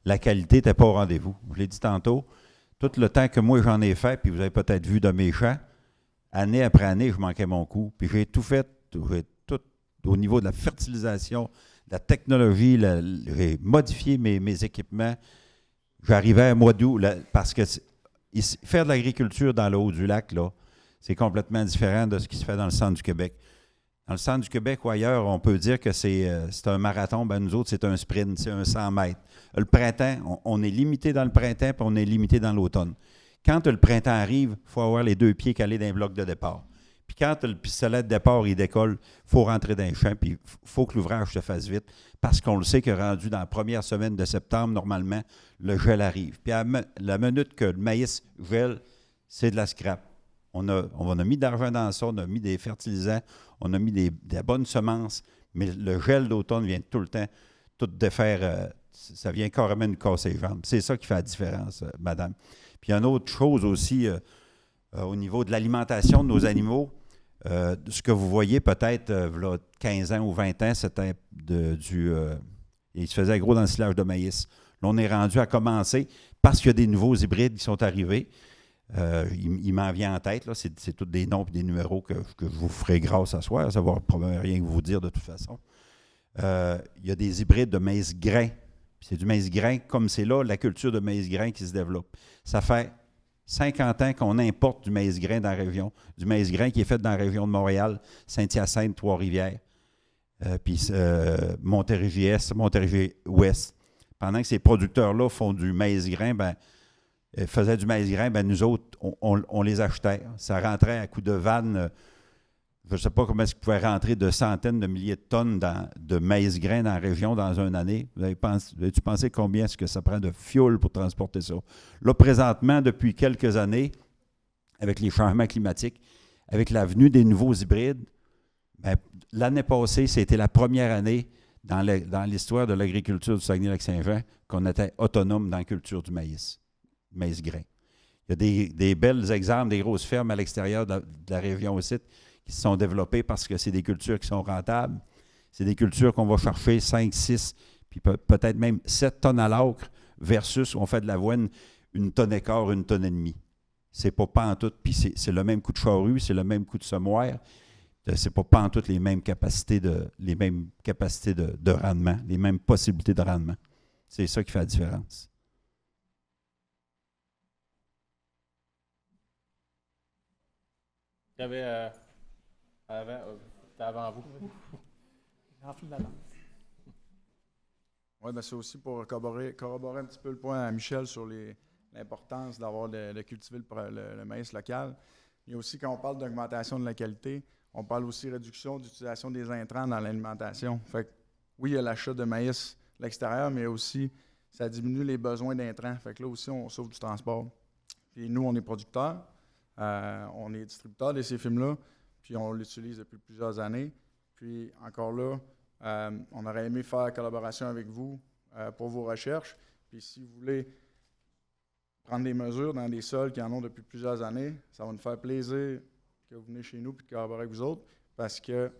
La qualité n'était pas au rendez-vous. Je l'ai dit tantôt. Tout le temps que moi j'en ai fait, puis vous avez peut-être vu de mes champs, année après année, je manquais mon coup. Puis j'ai tout fait, j'ai tout au niveau de la fertilisation, de la technologie, j'ai modifié mes équipements. J'arrivais à mois d'août, parce que faire de l'agriculture dans le haut du lac, là, c'est complètement différent de ce qui se fait dans le centre du Québec. Dans le centre du Québec ou ailleurs, on peut dire que c'est un marathon. Ben, nous autres, c'est un sprint, c'est un 100 mètres. Le printemps, on est limité dans le printemps, puis on est limité dans l'automne. Quand le printemps arrive, il faut avoir les 2 pieds calés dans un bloc de départ. Puis quand le pistolet de départ, il décolle, il faut rentrer dans les champs, puis il faut que l'ouvrage se fasse vite, parce qu'on le sait que rendu dans la première semaine de septembre, normalement, le gel arrive. Puis à la minute que le maïs gèle, c'est de la scrap. On a mis de l'argent dans ça, on a mis des fertilisants, on a mis des bonnes semences, mais le gel d'automne vient tout le temps tout défaire, ça vient carrément nous casser les jambes. C'est ça qui fait la différence, madame. Puis il y a une autre chose aussi au niveau de l'alimentation de nos animaux. Ce que vous voyez peut-être là, 15 ans ou 20 ans, c'était il se faisait gros dans le silage de maïs. Là, on est rendu à commencer parce qu'il y a des nouveaux hybrides qui sont arrivés. Il m'en vient en tête, là, c'est tous des noms et des numéros que je vous ferai grâce à soir. Ça ne va probablement rien vous dire de toute façon. Il y a des hybrides de maïs grain. C'est du maïs grain, comme c'est là la culture de maïs grain qui se développe. Ça fait 50 ans qu'on importe du maïs grain dans la région. Du maïs grain qui est fait dans la région de Montréal, Saint-Hyacinthe, Trois-Rivières, puis Montérégie-Est, Montérégie-Ouest. Pendant que ces producteurs-là font du maïs grain, faisaient du maïs grain, nous autres, on les achetait. Ça rentrait à coups de vanne. Je ne sais pas comment est-ce qu'ils pouvaient rentrer de centaines de milliers de tonnes de maïs grain dans la région dans une année. Avez-tu pensé combien est-ce que ça prend de fioul pour transporter ça? Là, présentement, depuis quelques années, avec les changements climatiques, avec la venue des nouveaux hybrides, l'année passée, c'était la première année dans l'histoire de l'agriculture du Saguenay-Lac-Saint-Jean qu'on était autonome dans la culture du maïs grain. Il y a des bels exemples, des grosses fermes à l'extérieur de la région aussi qui se sont développées parce que c'est des cultures qui sont rentables. C'est des cultures qu'on va chercher 5, 6, puis peut-être même 7 tonnes à l'acre versus on fait de l'avoine 1 tonne et quart, 1 tonne et demie. C'est pas en tout, puis c'est le même coût de charrue, c'est le même coût de semoir. C'est pas en tout les mêmes capacités de rendement, les mêmes possibilités de rendement. C'est ça qui fait la différence. Il y avait avant vous. Oui, c'est aussi pour corroborer un petit peu le point à Michel sur l'importance d'avoir de cultiver le maïs local. Il y a aussi, quand on parle d'augmentation de la qualité, on parle aussi de réduction d'utilisation des intrants dans l'alimentation. Fait que, oui, il y a l'achat de maïs à l'extérieur, mais aussi, ça diminue les besoins d'intrants. Fait que là aussi, on sauve du transport. Puis nous, on est producteurs, on est distributeurs de ces films-là, puis on l'utilise depuis plusieurs années. Puis encore là, on aurait aimé faire la collaboration avec vous pour vos recherches. Puis si vous voulez prendre des mesures dans des sols qui en ont depuis plusieurs années, ça va nous faire plaisir que vous venez chez nous et de collaborer avec vous autres parce que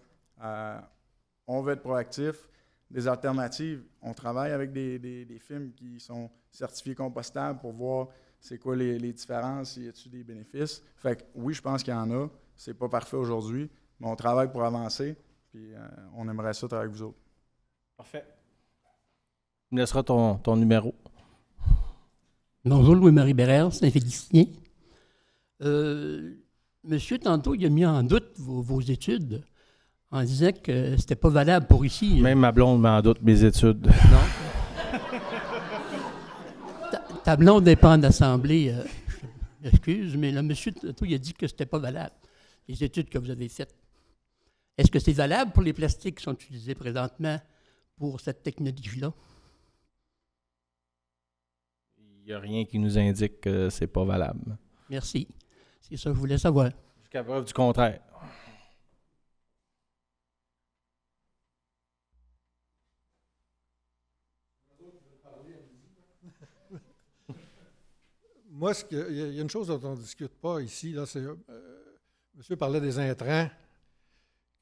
on veut être proactif. Des alternatives, on travaille avec des films qui sont certifiés compostables pour voir c'est quoi les différences, y a-t-il des bénéfices. Fait que oui, je pense qu'il y en a. C'est pas parfait aujourd'hui, mais on travaille pour avancer. Puis on aimerait ça travailler avec vous autres. Parfait. Tu me laisseras ton numéro. Bonjour, Louis-Marie Bérère, Saint-Félicien. Monsieur, tantôt, il a mis en doute vos études en disant que c'était pas valable pour ici. Même ma blonde met en doute mes études. Non. Ta blonde n'est pas en assemblée. Excuse, mais le monsieur, tantôt, il a dit que c'était pas valable, les études que vous avez faites. Est-ce que c'est valable pour les plastiques qui sont utilisés présentement pour cette technologie-là? Il n'y a rien qui nous indique que c'est pas valable. Merci. C'est ça que je voulais savoir. Jusqu'à preuve du contraire. Moi, il y a une chose dont on ne discute pas ici, là, c'est monsieur parlait des intrants,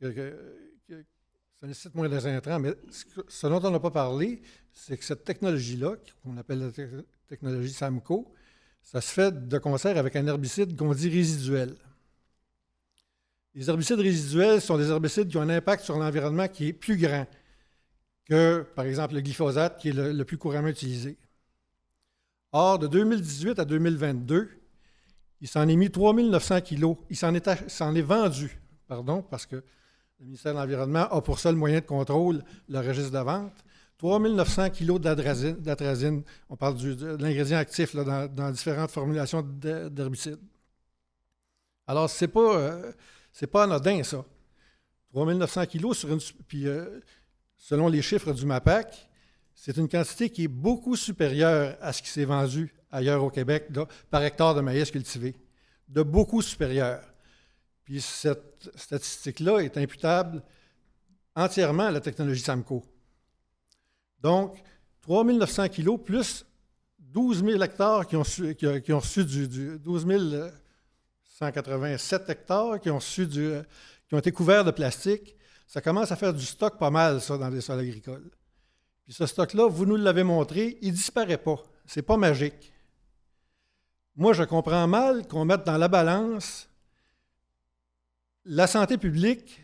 que ça nécessite moins des intrants, mais ce dont on n'a pas parlé, c'est que cette technologie-là, qu'on appelle la technologie SAMCO, ça se fait de concert avec un herbicide qu'on dit résiduel. Les herbicides résiduels sont des herbicides qui ont un impact sur l'environnement qui est plus grand que, par exemple, le glyphosate, qui est le plus couramment utilisé. Or, de 2018 à 2022, il s'en est mis 3900 kilos. Il s'en est vendu, parce que le ministère de l'Environnement a pour seul moyen de contrôle le registre de vente. 3900 kilos d'atrazine. On parle de l'ingrédient actif là, dans différentes formulations d'herbicides. Alors, c'est pas anodin, ça. 3900 kilos sur une... Puis, selon les chiffres du MAPAC, c'est une quantité qui est beaucoup supérieure à ce qui s'est vendu ailleurs au Québec là, par hectare de maïs cultivé. De beaucoup supérieur. Puis cette statistique-là est imputable entièrement à la technologie SAMCO. Donc, 3 900 kilos plus 12 000 hectares qui ont reçu 12 187 hectares qui ont été couverts de plastique. Ça commence à faire du stock pas mal, ça, dans les sols agricoles. Puis ce stock-là, vous nous l'avez montré, il ne disparaît pas. Ce n'est pas magique. Moi, je comprends mal qu'on mette dans la balance la santé publique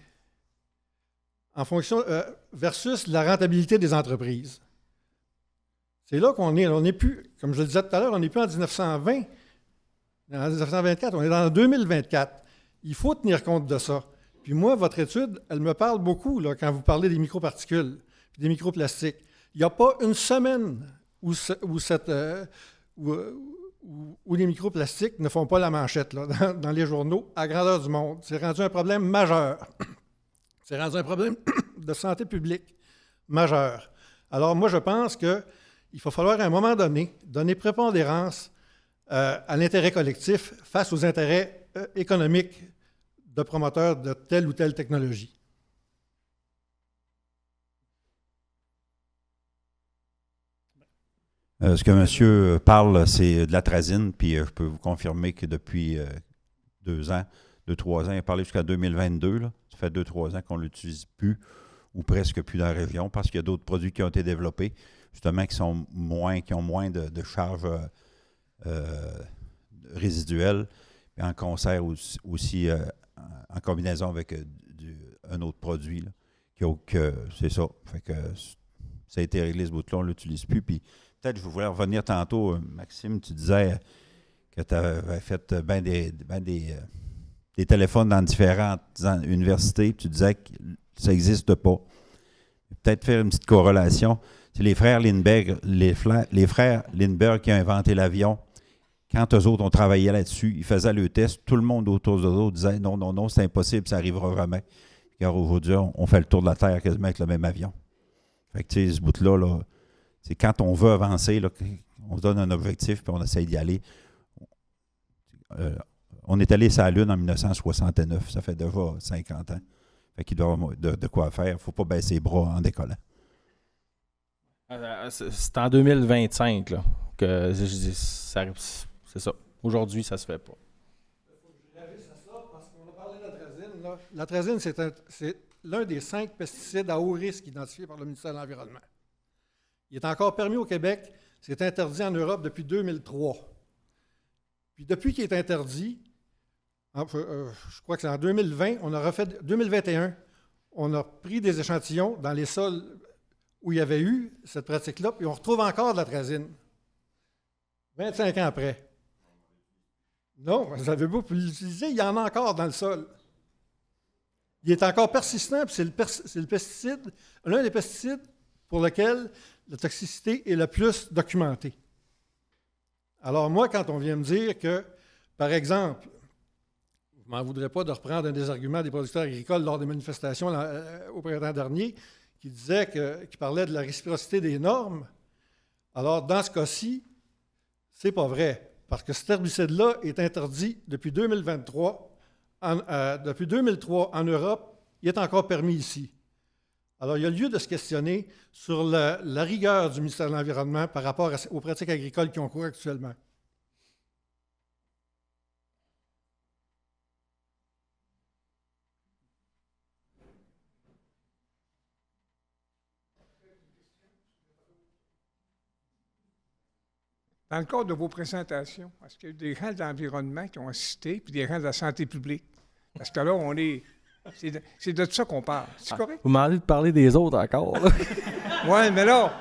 en fonction versus la rentabilité des entreprises. C'est là qu'on est. On n'est plus, comme je le disais tout à l'heure, on n'est plus en 1920, en 1924, on est dans 2024. Il faut tenir compte de ça. Puis moi, votre étude, elle me parle beaucoup là, quand vous parlez des microparticules et des microplastiques. Il n'y a pas une semaine où les microplastiques ne font pas la manchette là, dans les journaux à grandeur du monde. C'est rendu un problème majeur. C'est rendu un problème de santé publique majeur. Alors moi, je pense qu'il va falloir à un moment donné donner prépondérance à l'intérêt collectif face aux intérêts économiques de promoteurs de telle ou telle technologie. Ce que monsieur parle, c'est de l'atrazine, puis je peux vous confirmer que depuis 2 ans, 2-3 ans, il a parlé jusqu'à 2022, là. Ça fait 2-3 ans qu'on ne l'utilise plus, ou presque plus dans la région, parce qu'il y a d'autres produits qui ont été développés, justement, qui ont moins de charges résiduelles, et en concert aussi en combinaison avec un autre produit, là, c'est ça. Fait que ça a été réglé ce bout-là, on ne l'utilise plus, puis peut-être, je voulais revenir tantôt, Maxime, tu disais que tu avais fait des téléphones dans différentes universités, puis tu disais que ça n'existe pas. Peut-être faire une petite corrélation. C'est les frères Lindbergh, les frères Lindbergh qui ont inventé l'avion. Quand eux autres ont travaillé là-dessus, ils faisaient le test, tout le monde autour d'eux autres disait non, c'est impossible, ça n'arrivera jamais. Car aujourd'hui, on fait le tour de la Terre quasiment avec le même avion. Fait que tu sais, ce bout-là, là, c'est quand on veut avancer, là, on se donne un objectif puis on essaye d'y aller. On est allé sur la Lune en 1969, ça fait déjà 50 ans. Fait qu'il doit y avoir de quoi faire. Il ne faut pas baisser les bras en décollant. C'est en 2025 là, que je dis, c'est ça. Aujourd'hui, ça ne se fait pas. Il faut que je réagisse à ça parce qu'on a parlé de l'atrazine. L'atrazine, c'est l'un des 5 pesticides à haut risque identifiés par le ministère de l'Environnement. Il est encore permis au Québec, c'est interdit en Europe depuis 2003. Puis depuis qu'il est interdit, je crois que c'est en 2020, 2021, on a pris des échantillons dans les sols où il y avait eu cette pratique-là, puis on retrouve encore de l'atrazine. 25 ans après. Non, vous n'avez pas pu l'utiliser, il y en a encore dans le sol. Il est encore persistant, puis c'est le pesticide, l'un des pesticides pour lequel la toxicité est la plus documentée. Alors moi, quand on vient me dire que, par exemple, vous ne m'en voudrez pas de reprendre un des arguments des producteurs agricoles lors des manifestations au printemps dernier, qui parlait de la réciprocité des normes, alors dans ce cas-ci, c'est pas vrai, parce que cet herbicide-là est interdit depuis 2023. Depuis 2003 en Europe, il est encore permis ici. Alors, il y a lieu de se questionner sur la rigueur du ministère de l'Environnement par rapport aux pratiques agricoles qui ont cours actuellement. Dans le cadre de vos présentations, est-ce qu'il y a eu des gens de l'environnement qui ont assisté, puis des gens de la santé publique? Parce que là, c'est de ça qu'on parle. C'est correct? Vous m'avez demandé de parler des autres encore. Oui, mais là,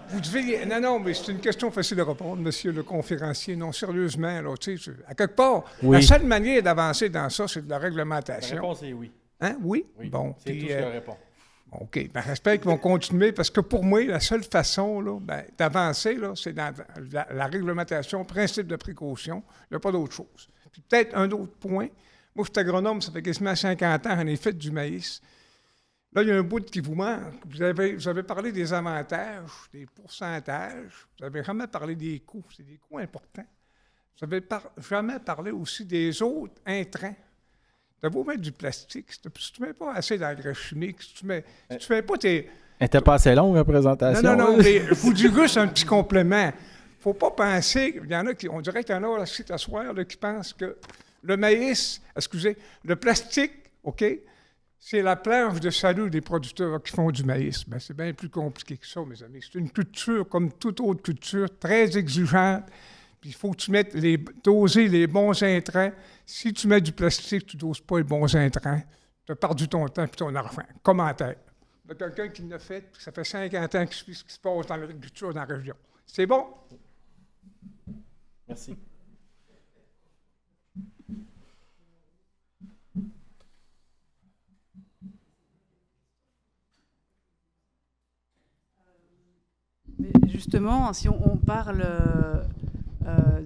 vous devez... Non, mais c'est une question facile à répondre, monsieur le conférencier. Non, sérieusement, là, tu sais, à quelque part, la seule manière d'avancer dans ça, c'est de la réglementation. La réponse est oui. Hein? Oui? Bon. C'est tout ce que je réponds. OK. Ben, j'espère qu'ils vont continuer parce que pour moi, la seule façon là, d'avancer, là, c'est dans la réglementation, principe de précaution. Il n'y a pas d'autre chose. Puis peut-être un autre point. Moi, je suis agronome, ça fait quasiment 50 ans, j'en ai fait du maïs. Là, il y a un bout qui vous manque. Vous avez parlé des avantages, des pourcentages. Vous n'avez jamais parlé des coûts. C'est des coûts importants. Vous n'avez jamais parlé aussi des autres intrants Tu as beau mettre du plastique, si tu ne mets pas assez d'engrais chimiques, si tu fais pas tes... Elle n'était pas assez longue, la présentation. Non, mais il faut du goût, c'est un petit complément. Faut pas penser, il y en a qui, on dirait qu'il y en a là, à soir, là, qui pensent que le maïs, le plastique, OK, c'est la planche de salut des producteurs qui font du maïs. Ben, c'est bien plus compliqué que ça, mes amis. C'est une culture, comme toute autre culture, très exigeante. Puis il faut que tu mettes doser les bons intrants. Si tu mets du plastique, tu ne doses pas les bons intrants. Tu as perdu ton temps et ton argent. Commentaire. Il y a quelqu'un qui l'a fait, puis ça fait 50 ans qu'il suit ce qui se passe dans l'agriculture dans la région. C'est bon? Merci. Mais justement, si on parle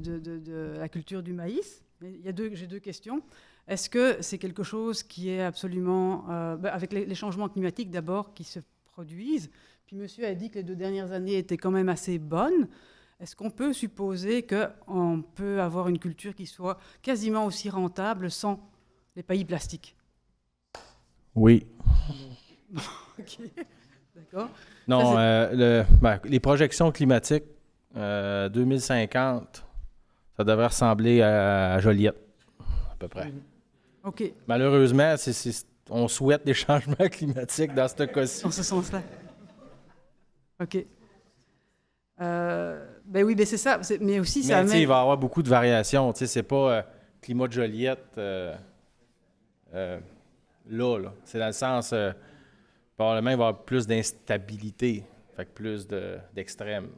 de la culture du maïs, j'ai deux questions. Est-ce que c'est quelque chose qui est absolument... avec les changements climatiques d'abord qui se produisent, puis monsieur a dit que les 2 dernières années étaient quand même assez bonnes. Est-ce qu'on peut supposer qu'on peut avoir une culture qui soit quasiment aussi rentable sans les paillis plastiques? Oui. OK. D'accord. Non, les projections climatiques, 2050, ça devrait ressembler à Joliette, à peu près. OK. Malheureusement, on souhaite des changements climatiques dans ce cas-ci. Dans ce sens-là. OK. Ben oui, ben c'est ça. Mais aussi, ça il va y avoir beaucoup de variations. C'est pas climat de Joliette là. C'est dans le sens... probablement, il va y avoir plus d'instabilité, fait que plus d'extrêmes,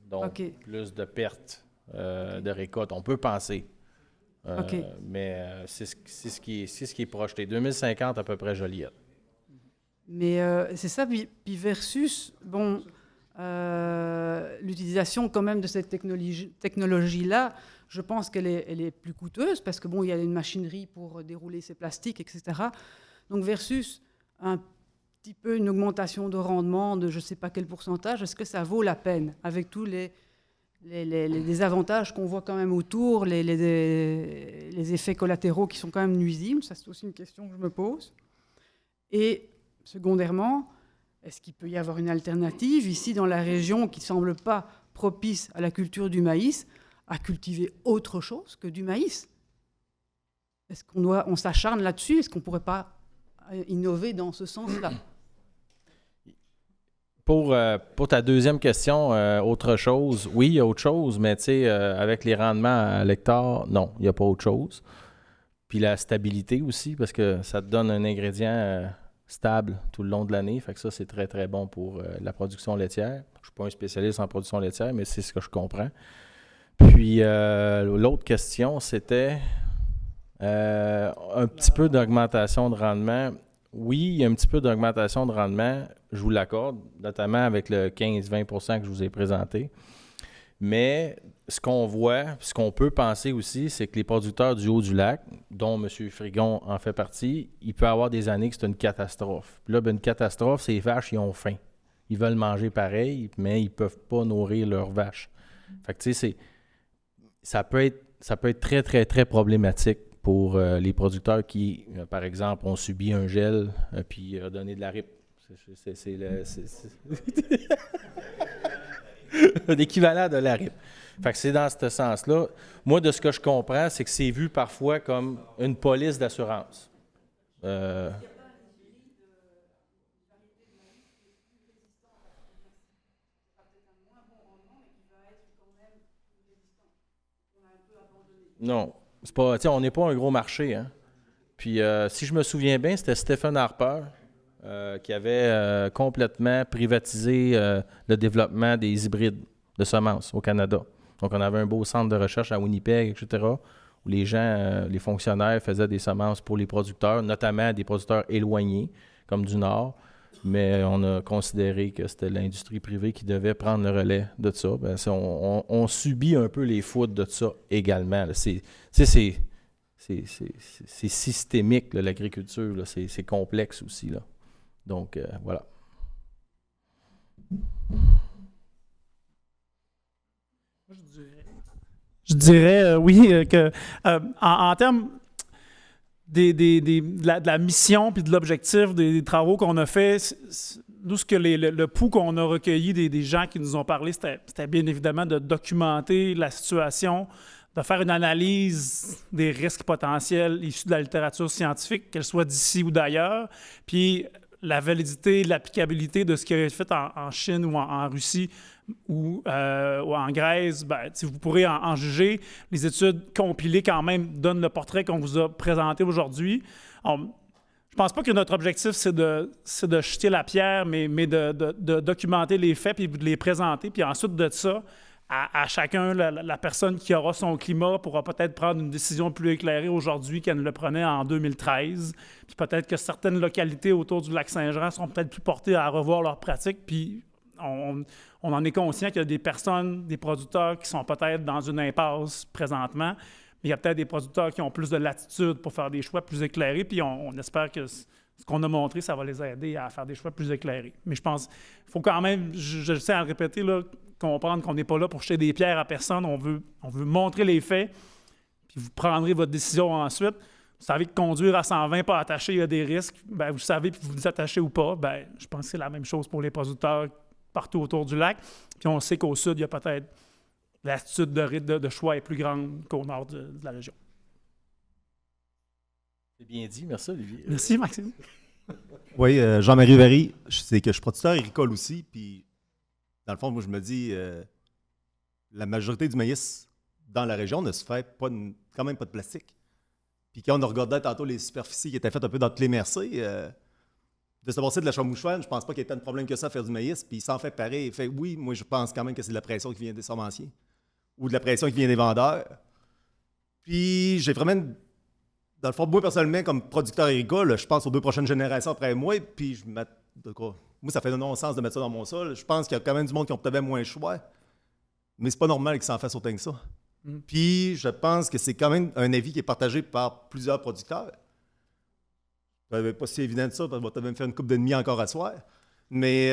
donc plus de pertes de récoltes. On peut penser. Mais c'est ce qui est projeté. 2050, à peu près, Joliette. Mais c'est ça, puis versus, l'utilisation quand même de cette technologie-là, je pense qu'elle est plus coûteuse parce que, il y a une machinerie pour dérouler ces plastiques, etc. Donc, versus un petit peu une augmentation de rendement de je ne sais pas quel pourcentage, est-ce que ça vaut la peine avec tous les désavantages qu'on voit quand même autour, les effets collatéraux qui sont quand même nuisibles? Ça, c'est aussi une question que je me pose. Et secondairement, est-ce qu'il peut y avoir une alternative ici dans la région qui ne semble pas propice à la culture du maïs, à cultiver autre chose que du maïs? Est-ce qu'on s'acharne là-dessus? Est-ce qu'on ne pourrait pas innover dans ce sens-là? Pour ta deuxième question, autre chose, oui, il y a autre chose, mais avec les rendements à l'hectare, non, il n'y a pas autre chose. Puis la stabilité aussi, parce que ça te donne un ingrédient stable tout le long de l'année, fait que ça, c'est très, très bon pour la production laitière. Je ne suis pas un spécialiste en production laitière, mais c'est ce que je comprends. Puis l'autre question, c'était un petit peu d'augmentation de rendement. Oui, il y a un petit peu d'augmentation de rendement, je vous l'accorde, notamment avec le 15-20% que je vous ai présenté. Mais ce qu'on voit, ce qu'on peut penser aussi, c'est que les producteurs du Haut-du-Lac, dont M. Frigon en fait partie, il peut y avoir des années que c'est une catastrophe. Puis là, une catastrophe, c'est les vaches, ils ont faim. Ils veulent manger pareil, mais ils ne peuvent pas nourrir leurs vaches. Fait que tu sais, ça peut être très, très, très problématique pour les producteurs qui, par exemple, ont subi un gel puis donné de la ripe. C'est l'équivalent de la ripe. Fait que c'est dans ce sens-là. Moi, de ce que je comprends, c'est que c'est vu parfois comme une police d'assurance. Non. C'est pas, on n'est pas un gros marché. Hein? Puis, si je me souviens bien, c'était Stephen Harper qui avait complètement privatisé le développement des hybrides de semences au Canada. Donc, on avait un beau centre de recherche à Winnipeg, etc., où les gens, les fonctionnaires faisaient des semences pour les producteurs, notamment des producteurs éloignés, comme du Nord. Mais on a considéré que c'était l'industrie privée qui devait prendre le relais de ça. Ben, on subit un peu les foudres de ça également. C'est systémique, là, l'agriculture. Là. C'est complexe aussi. Là. Donc, voilà. Je dirais oui, que en termes... de la mission puis de l'objectif des travaux qu'on a fait, nous, le pouls qu'on a recueilli des gens qui nous ont parlé, c'était bien évidemment de documenter la situation, de faire une analyse des risques potentiels issus de la littérature scientifique, qu'elle soit d'ici ou d'ailleurs, puis la validité, l'applicabilité de ce qui a été fait en Chine ou en Russie ou en Grèce, vous pourrez en juger. Les études compilées quand même donnent le portrait qu'on vous a présenté aujourd'hui. Je pense pas que notre objectif, c'est de jeter la pierre, mais de documenter les faits puis de les présenter. Puis ensuite de ça, à chacun, la personne qui aura son climat pourra peut-être prendre une décision plus éclairée aujourd'hui qu'elle ne le prenait en 2013. Puis peut-être que certaines localités autour du lac Saint-Jean seront peut-être plus portées à revoir leurs pratiques. Puis on en est conscient qu'il y a des personnes, des producteurs qui sont peut-être dans une impasse présentement. Mais il y a peut-être des producteurs qui ont plus de latitude pour faire des choix plus éclairés. Puis on espère que ce qu'on a montré, ça va les aider à faire des choix plus éclairés. Mais je pense qu'il faut quand même, je le sais à le répéter, là, comprendre qu'on n'est pas là pour jeter des pierres à personne. On veut montrer les faits, puis vous prendrez votre décision ensuite. Vous savez que conduire à 120 pas attaché, il y a des risques. Vous savez, puis vous vous attachez ou pas. Je pense que c'est la même chose pour les producteurs partout autour du lac. Puis on sait qu'au sud, il y a peut-être l'attitude de choix est plus grande qu'au nord de la région. C'est bien dit. Merci, Olivier. Merci, Maxime. Oui, Jean-Marie Vary, c'est que je suis producteur agricole aussi, puis dans le fond, moi, je me dis, la majorité du maïs dans la région ne se fait quand même pas de plastique. Puis quand on regardait tantôt les superficies qui étaient faites un peu dans toutes les MRC, de se passer de la chamouchouane, je pense pas qu'il y ait tant de problème que ça à faire du maïs, puis il s'en fait pareil. Fait oui, moi, je pense quand même que c'est de la pression qui vient des semenciers ou de la pression qui vient des vendeurs. Puis j'ai vraiment, dans le fond, moi, personnellement, comme producteur agricole, je pense aux 2 prochaines générations après moi, puis moi, ça fait un non-sens de mettre ça dans mon sol. Je pense qu'il y a quand même du monde qui ont peut-être moins le choix, mais c'est pas normal qu'ils s'en fassent autant que ça. Puis je pense que c'est quand même un avis qui est partagé par plusieurs producteurs. Pas si évident de ça, parce que tu vas même faire une coupe de demi encore à soir. Mais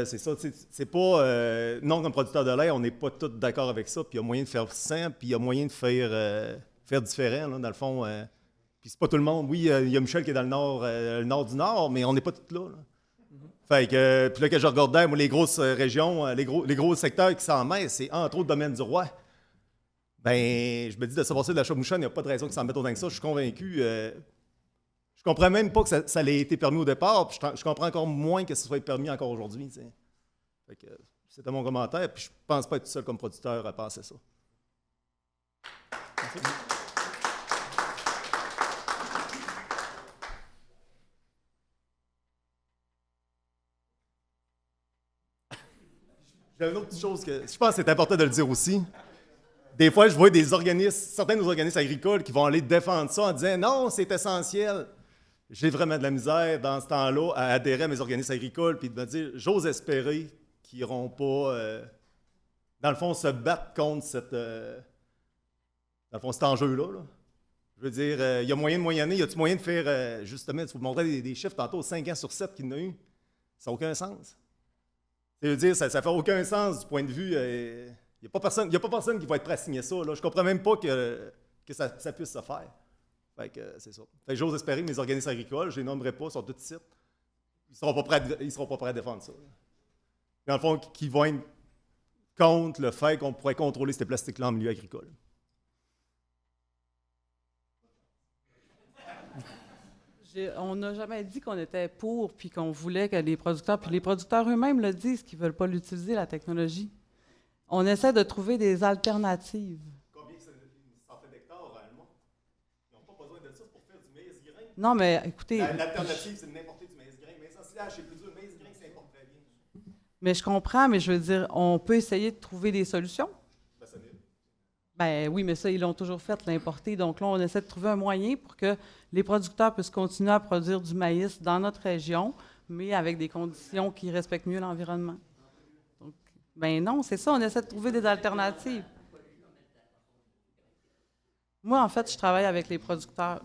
c'est ça, c'est pas... non, comme producteur de lait, on n'est pas tous d'accord avec ça, puis il y a moyen de faire sans, puis il y a moyen de faire différent, là, dans le fond. Puis c'est pas tout le monde. Oui, il y a Michel qui est dans le nord du Nord, mais on n'est pas tous là. Fait que, puis là, que je regardais, moi, les grosses régions, les gros secteurs qui s'en mettent, c'est entre autres le domaine du roi. Ben, je me dis, de se passer de la chamouchane, il n'y a pas de raison qu'ils s'en mettent autant que ça. Je suis convaincu. Je comprends même pas que ça ait été permis au départ, puis je comprends encore moins que ce soit permis encore aujourd'hui. Fait que c'était mon commentaire, puis je pense pas être tout seul comme producteur à penser ça. Merci. J'ai une autre petite chose que je pense que c'est important de le dire aussi. Des fois, je vois certains de nos organismes agricoles qui vont aller défendre ça en disant « Non, c'est essentiel ». J'ai vraiment de la misère dans ce temps-là à adhérer à mes organismes agricoles puis de me dire « J'ose espérer qu'ils n'iront pas, dans le fond, se battre contre cet enjeu-là. Là. » Je veux dire, il y a moyen de moyenner, y a-t-il moyen de faire, justement, tu vous montrais des chiffres tantôt, 5 ans sur 7 qu'il y en a eu. Ça n'a aucun sens. Ça veut dire, ça ne fait aucun sens du point de vue. Il n'y a pas personne qui va être prêt à signer ça. Là. Je ne comprends même pas que ça puisse se faire. Fait que c'est ça. Fait que j'ose espérer que mes organismes agricoles, je ne les nommerai pas, sont tous ici. Ils ne seront pas prêts à défendre ça. Là. Dans le fond, qui vont être contre le fait qu'on pourrait contrôler ces plastiques-là en milieu agricole. On n'a jamais dit qu'on était pour puis qu'on voulait que les producteurs, puis les producteurs eux-mêmes le disent qu'ils ne veulent pas l'utiliser, la technologie. On essaie de trouver des alternatives. Combien ça fait d'hectares réellement? Ils n'ont pas besoin de ça pour faire du maïs-grain. Non, mais écoutez... L'alternative, c'est de n'importer du maïs-grain. Mais sans silage, c'est plus dur. Le maïs-grain, ça importe très bien. Mais je comprends, mais je veux dire, on peut essayer de trouver des solutions. Ben oui, mais ça, ils l'ont toujours fait, l'importer. Donc là, on essaie de trouver un moyen pour que les producteurs puissent continuer à produire du maïs dans notre région, mais avec des conditions qui respectent mieux l'environnement. Donc, ben non, c'est ça, on essaie de trouver des alternatives. Moi, en fait, je travaille avec les producteurs.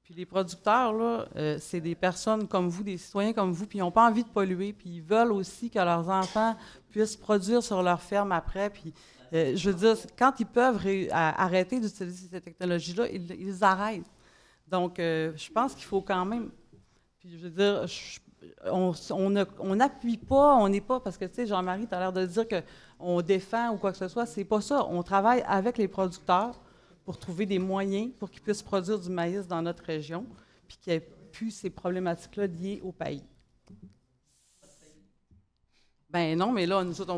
Puis les producteurs, là, c'est des personnes comme vous, des citoyens comme vous, puis ils n'ont pas envie de polluer, puis ils veulent aussi que leurs enfants puissent produire sur leur ferme après, puis... je veux dire, quand ils peuvent arrêter d'utiliser ces technologies-là, ils arrêtent. Donc, je pense qu'il faut quand même... Puis, je veux dire, on n'appuie pas, on n'est pas... Parce que, tu sais, Jean-Marie, tu as l'air de dire qu'on défend ou quoi que ce soit. C'est pas ça. On travaille avec les producteurs pour trouver des moyens pour qu'ils puissent produire du maïs dans notre région, puis qu'il n'y ait plus ces problématiques-là liées au pays. Ben non, mais là, nous autres,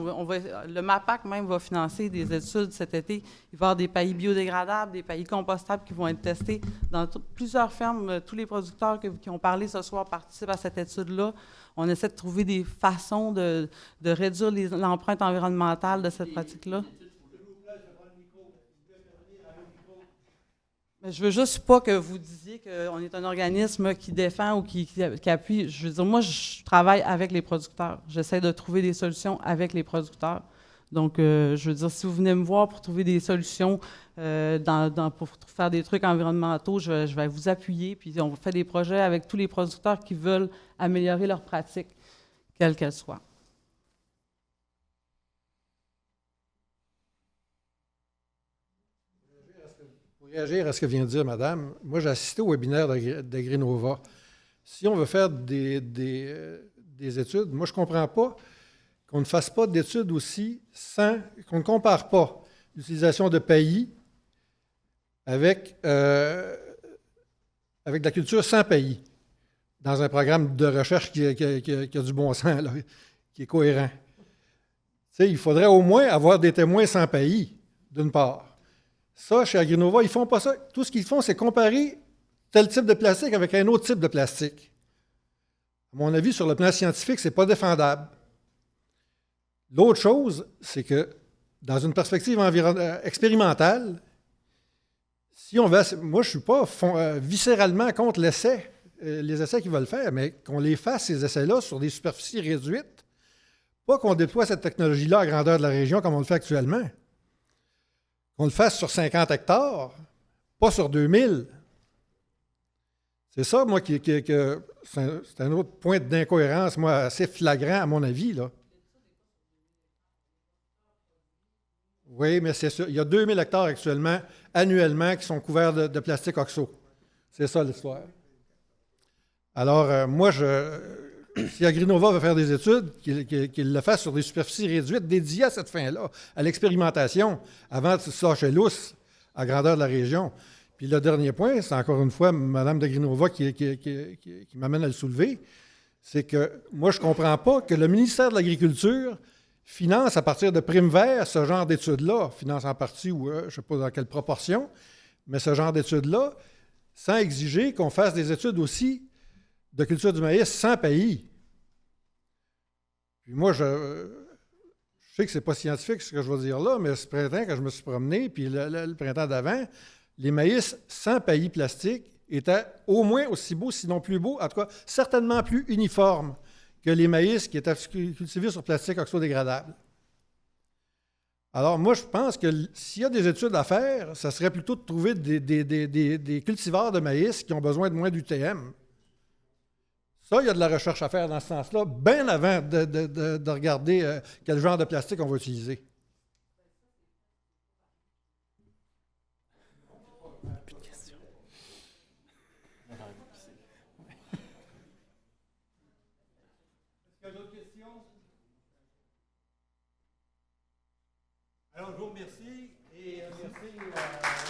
le MAPAC même va financer des études cet été. Il va y avoir des paillis biodégradables, des paillis compostables qui vont être testés dans plusieurs fermes. Tous les producteurs qui ont parlé ce soir participent à cette étude-là. On essaie de trouver des façons de réduire l'empreinte environnementale de cette pratique-là. Mais je veux juste pas que vous disiez qu'on est un organisme qui défend ou qui appuie. Je veux dire, moi, je travaille avec les producteurs. J'essaie de trouver des solutions avec les producteurs. Donc, je veux dire, si vous venez me voir pour trouver des solutions pour faire des trucs environnementaux, je vais vous appuyer. Puis, on fait des projets avec tous les producteurs qui veulent améliorer leurs pratiques, quelles qu'elles soient. Réagir à ce que vient de dire Madame, moi j'ai assisté au webinaire d'Agrinova. Si on veut faire des études, moi je ne comprends pas qu'on ne fasse pas d'études aussi qu'on ne compare pas l'utilisation de paillis avec de la culture sans paillis dans un programme de recherche qui a du bon sens, là, qui est cohérent. Tu sais, il faudrait au moins avoir des témoins sans paillis, d'une part. Ça, chez Agrinova, ils ne font pas ça. Tout ce qu'ils font, c'est comparer tel type de plastique avec un autre type de plastique. À mon avis, sur le plan scientifique, ce n'est pas défendable. L'autre chose, c'est que dans une perspective expérimentale, si on va, moi, je ne suis pas viscéralement contre l'essai, les essais qu'ils veulent faire, mais qu'on les fasse, ces essais-là, sur des superficies réduites, pas qu'on déploie cette technologie-là à grandeur de la région comme on le fait actuellement. Qu'on le fasse sur 50 hectares, pas sur 2000. C'est ça, moi, c'est un autre point d'incohérence, moi, assez flagrant, à mon avis, là. Oui, mais c'est sûr. Il y a 2000 hectares actuellement, annuellement, qui sont couverts de plastique oxo. C'est ça, l'histoire. Alors, moi, si Agrinova veut faire des études, qu'il le fasse sur des superficies réduites dédiées à cette fin-là, à l'expérimentation, avant de se lâcher lousse à grandeur de la région. Puis le dernier point, c'est encore une fois Mme d'Agrinova qui m'amène à le soulever, c'est que moi, je ne comprends pas que le ministère de l'Agriculture finance à partir de primes verts ce genre d'études-là, finance en partie ou je ne sais pas dans quelle proportion, mais ce genre d'études-là, sans exiger qu'on fasse des études aussi de culture du maïs sans paillis. Puis moi, je sais que ce n'est pas scientifique ce que je vais dire là, mais ce printemps, quand je me suis promené, puis le printemps d'avant, les maïs sans paillis plastique étaient au moins aussi beaux, sinon plus beaux, en tout cas certainement plus uniformes que les maïs qui étaient cultivés sur plastique oxodégradable. Alors moi, je pense que s'il y a des études à faire, ça serait plutôt de trouver des cultivars de maïs qui ont besoin de moins d'UTM. Ça, il y a de la recherche à faire dans ce sens-là, bien avant de regarder quel genre de plastique on va utiliser. Plus de questions. Est-ce qu'il y a d'autres questions? Alors, je vous remercie et merci.